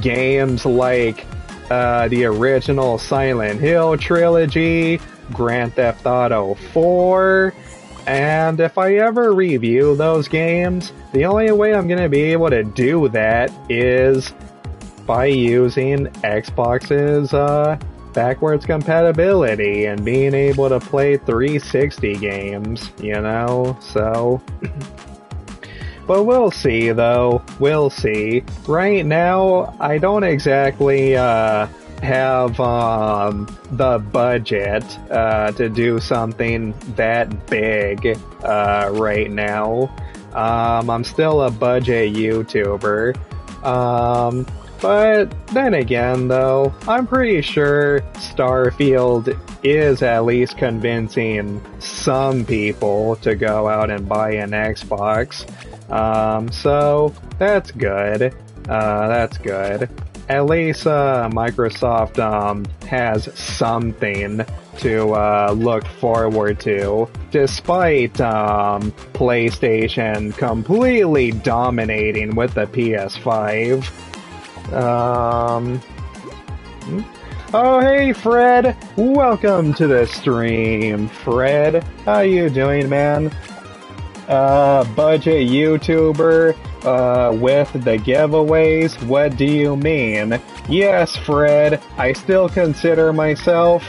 games like, the original Silent Hill trilogy, Grand Theft Auto 4, and if I ever review those games, the only way I'm gonna be able to do that is by using Xbox's, backwards compatibility and being able to play 360 games, you know, so... But we'll see, though. We'll see. Right now, I don't exactly, have, the budget, to do something that big, right now. I'm still a budget YouTuber. But then again, though, I'm pretty sure Starfield is at least convincing some people to go out and buy an Xbox. So that's good. That's good. At least, Microsoft, has something to, look forward to, despite, PlayStation completely dominating with the PS5. Oh, hey, Fred! Welcome to the stream, Fred. How you doing, man? Budget YouTuber, with the giveaways? What do you mean? Yes, Fred, I still consider myself...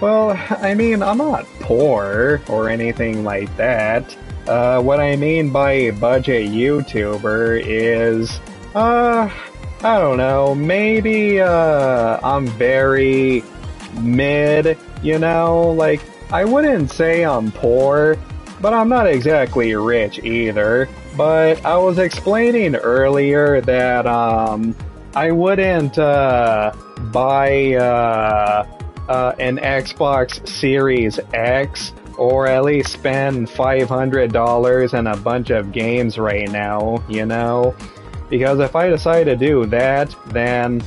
Well, I mean, I'm not poor, or anything like that. What I mean by budget YouTuber is... I don't know, maybe, I'm very mid, you know? Like, I wouldn't say I'm poor, but I'm not exactly rich either. But I was explaining earlier that, I wouldn't, buy, an Xbox Series X, or at least spend $500 on a bunch of games right now, you know? Because if I decide to do that, then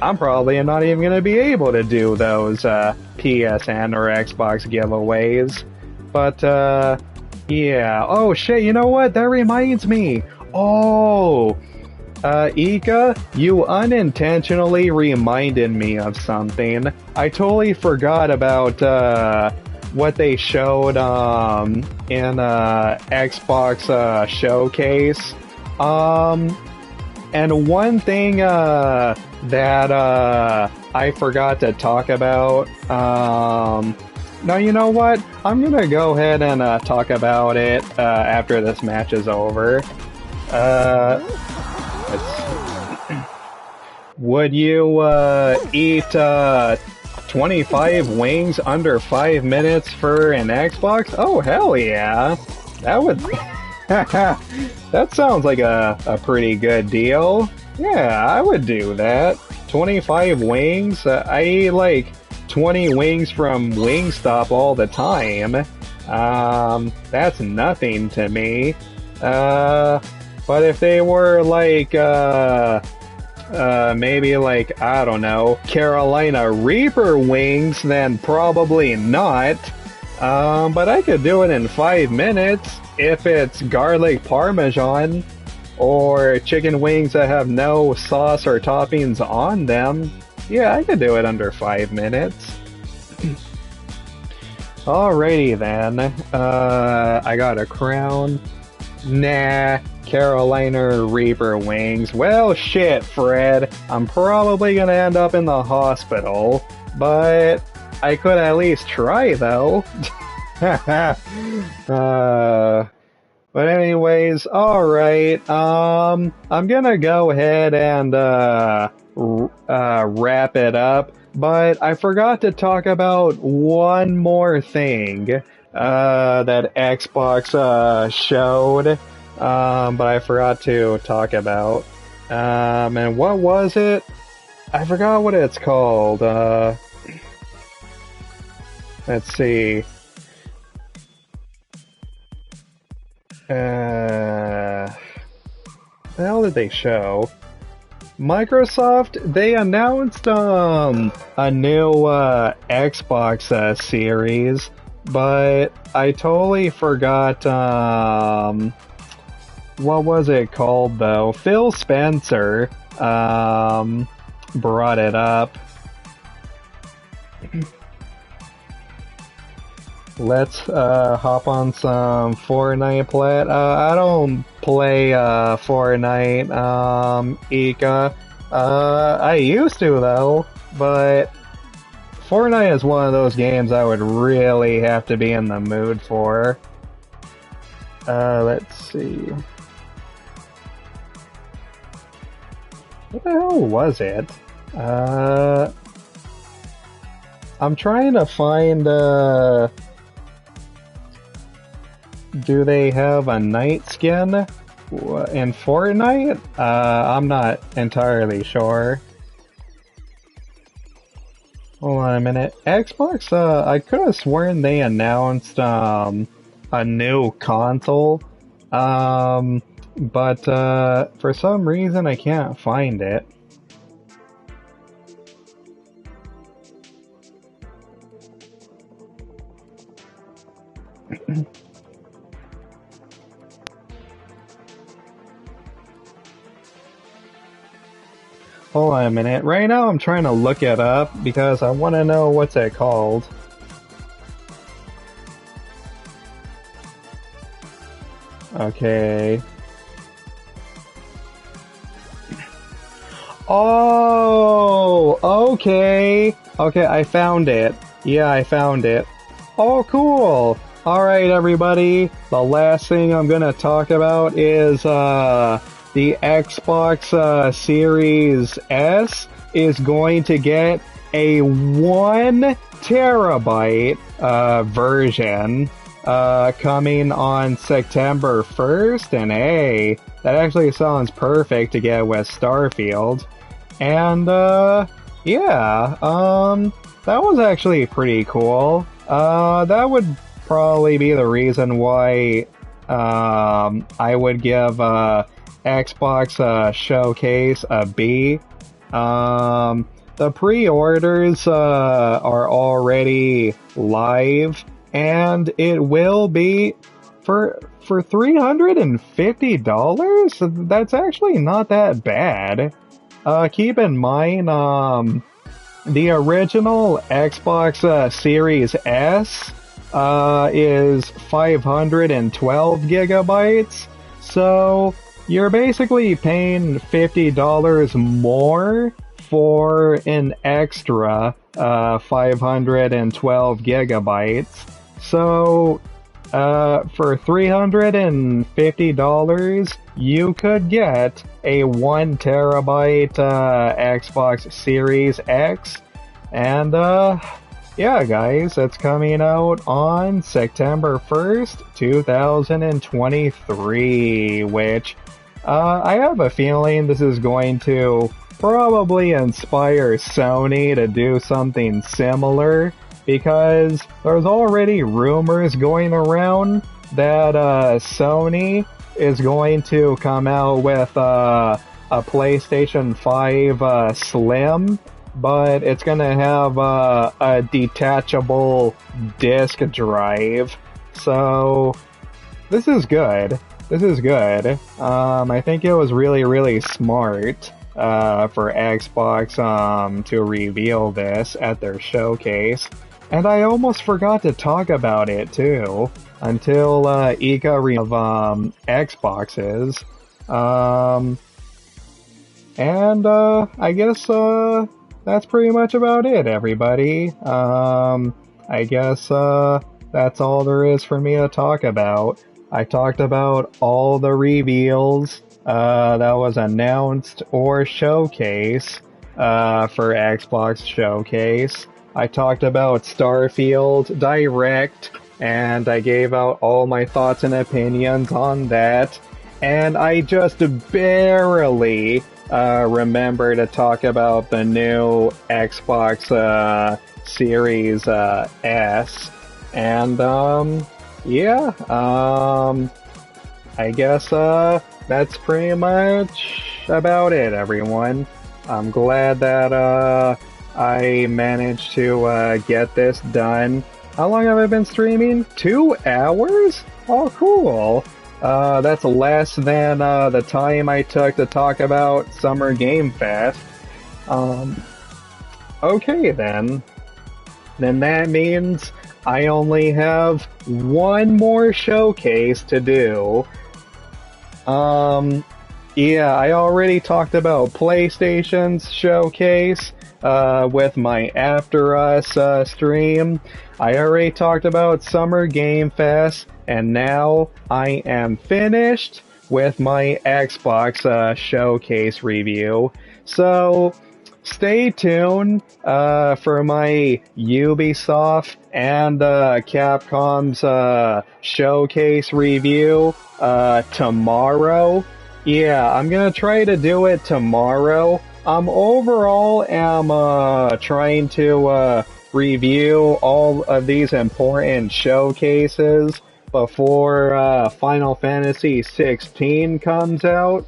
I'm probably not even going to be able to do those PSN or Xbox giveaways. But, yeah. Oh, shit, you know what? That reminds me. Oh, Ika, you unintentionally reminded me of something. I totally forgot about, what they showed, in, Xbox, showcase. And one thing, that, I forgot to talk about, no, you know what? I'm gonna go ahead and, talk about it, after this match is over. Would you, eat, 25 wings under 5 minutes for an Xbox? Oh, hell yeah. That would... that sounds like a pretty good deal. Yeah, I would do that. 25 wings? I eat like 20 wings from Wingstop all the time. That's nothing to me. But if they were like, maybe like, I don't know, Carolina Reaper wings, then probably not. But I could do it in 5 minutes if it's garlic parmesan or chicken wings that have no sauce or toppings on them. Yeah, I could do it under 5 minutes. Alrighty then. I got a crown. Nah, Carolina Reaper wings. Well, shit, Fred. I'm probably gonna end up in the hospital, but I could at least try, though. But anyways, alright, I'm gonna go ahead and, wrap it up, but I forgot to talk about one more thing, that Xbox, showed, but I forgot to talk about. And what was it? I forgot what it's called, let's see. The hell did they show? Microsoft, they announced, a new, Xbox, series, but I totally forgot, what was it called, though? Phil Spencer, brought it up. Let's hop on some Fortnite play. I don't play Fortnite, Ika. I used to though, but Fortnite is one of those games I would really have to be in the mood for. Let's see. What the hell was it? I'm trying to find, do they have a night skin in Fortnite? I'm not entirely sure. Hold on a minute. Xbox, I could have sworn they announced, a new console. But, for some reason I can't find it. Hold on a minute. Right now I'm trying to look it up because I want to know what's it called. Okay. Oh, okay. Okay, I found it. Yeah, I found it. Oh, cool. Alright, everybody. The last thing I'm gonna talk about is, the Xbox Series S is going to get a 1 terabyte version coming on September 1st, and hey, that actually sounds perfect to get with Starfield. And yeah, that was actually pretty cool. That would probably be the reason why I would give Xbox Showcase a B. The pre-orders are already live, and it will be for $350. That's actually not that bad. Keep in mind, the original Xbox Series S is 512 gigabytes, so you're basically paying $50 more for an extra 512 gigabytes. So for $350, you could get a 1 terabyte Xbox Series X. And yeah, guys, it's coming out on September 1st, 2023, which I have a feeling this is going to probably inspire Sony to do something similar, because there's already rumors going around that Sony is going to come out with a PlayStation 5 Slim, but it's going to have a detachable disk drive. So this is good. This is good. I think it was really, really smart for Xbox to reveal this at their showcase. And I almost forgot to talk about it too, until Ika of Xboxes. And I guess that's pretty much about it, everybody. I guess that's all there is for me to talk about. I talked about all the reveals that was announced or showcase for Xbox Showcase. I talked about Starfield Direct, and I gave out all my thoughts and opinions on that. And I just barely remember to talk about the new Xbox Series S. And yeah, I guess that's pretty much about it, everyone. I'm glad that I managed to get this done. How long have I been streaming? 2 hours? Oh, cool. That's less than the time I took to talk about Summer Game Fest. Okay then. Then that means I only have one more showcase to do. Yeah, I already talked about PlayStation's showcase with my After Us stream. I already talked about Summer Game Fest, and now I am finished with my Xbox showcase review. So stay tuned for my Ubisoft and Capcom's showcase review tomorrow. Yeah, I'm gonna try to do it tomorrow. Overall am trying to review all of these important showcases before Final Fantasy 16 comes out.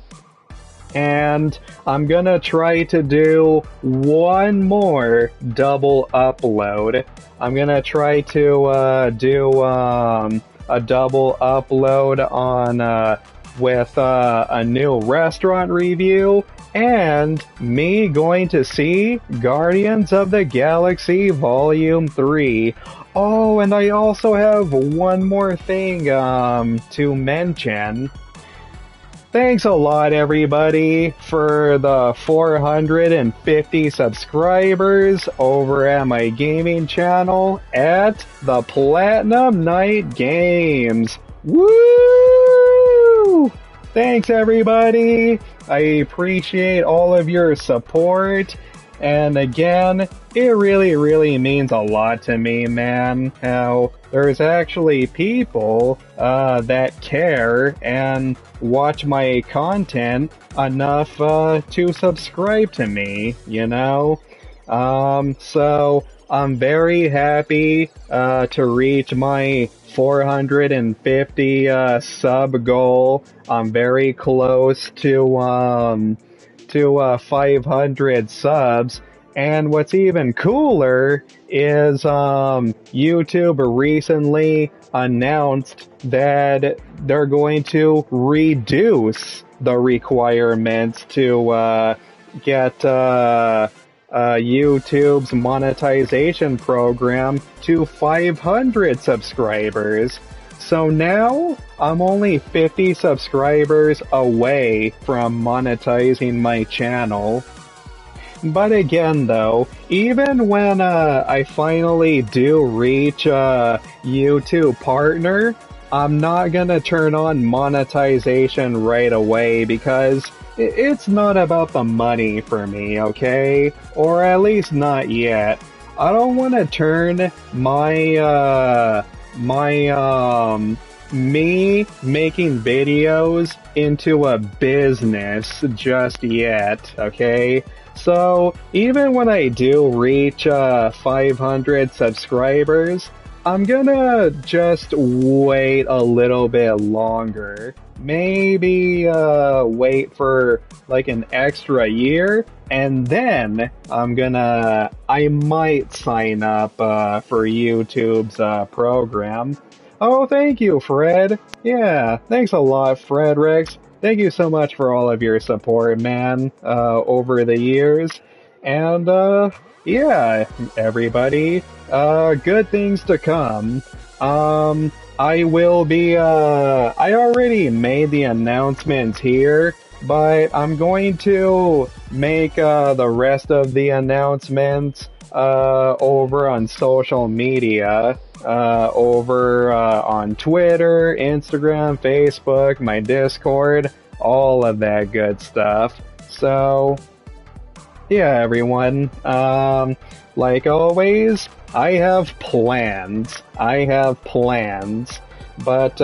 And I'm gonna try to do one more double upload. I'm gonna try to do a double upload on with a new restaurant review, and me going to see Guardians of the Galaxy Volume 3. Oh, and I also have one more thing to mention. Thanks a lot, everybody, for the 450 subscribers over at my gaming channel at the Platinum Night Games. Woo! Thanks, everybody. I appreciate all of your support. And again, it really, really means a lot to me, man, how there's actually people that care and watch my content enough to subscribe to me, you know? So I'm very happy to reach my 450 sub goal. I'm very close to to 500 subs. And what's even cooler is YouTube recently announced that they're going to reduce the requirements to get YouTube's monetization program to 500 subscribers. So now I'm only 50 subscribers away from monetizing my channel. But again though, even when I finally do reach YouTube partner, I'm not gonna turn on monetization right away because it's not about the money for me, okay? Or at least not yet. I don't want to turn my me making videos into a business just yet, okay? So, even when I do reach 500 subscribers, I'm gonna just wait a little bit longer. Maybe wait for like an extra year, and then I might sign up for YouTube's program. Oh, thank you, Fred. Yeah, thanks a lot, Fredericks. Thank you so much for all of your support, man, over the years. And, yeah, everybody, good things to come. I will be, I already made the announcements here, but I'm going to make, the rest of the announcements, over on social media. Over on Twitter, Instagram, Facebook, my Discord, all of that good stuff. So, yeah, everyone. Like always, I have plans. But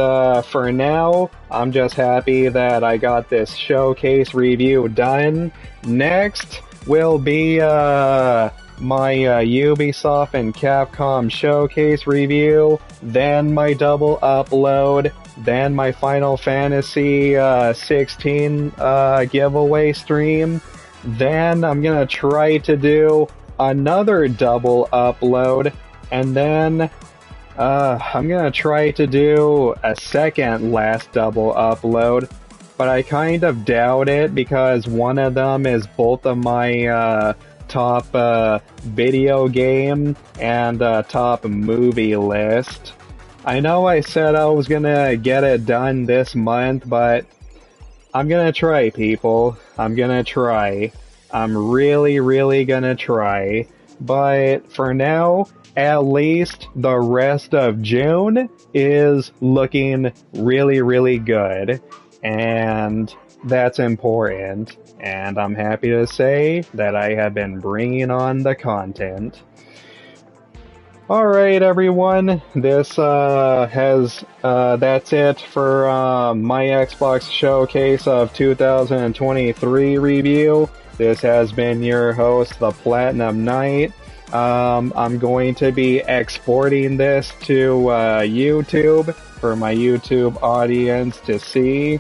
for now, I'm just happy that I got this showcase review done. Next will be my Ubisoft and Capcom showcase review, then my double upload, then my Final Fantasy 16 giveaway stream. Then I'm gonna try to do another double upload, and then I'm gonna try to do a second last double upload, but I kind of doubt it because one of them is both of my top video game and top movie list. I know I said I was gonna get it done this month, but I'm gonna try, people. I'm gonna try. I'm really gonna try. But for now, at least the rest of June is looking really good. And that's important. And I'm happy to say that I have been bringing on the content. Alright, everyone, this that's it for my Xbox Showcase of 2023 review. This has been your host, the Platinum Knight. I'm going to be exporting this to YouTube for my YouTube audience to see.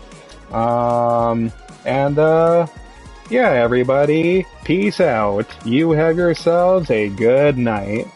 Yeah, everybody, peace out. You have yourselves a good night.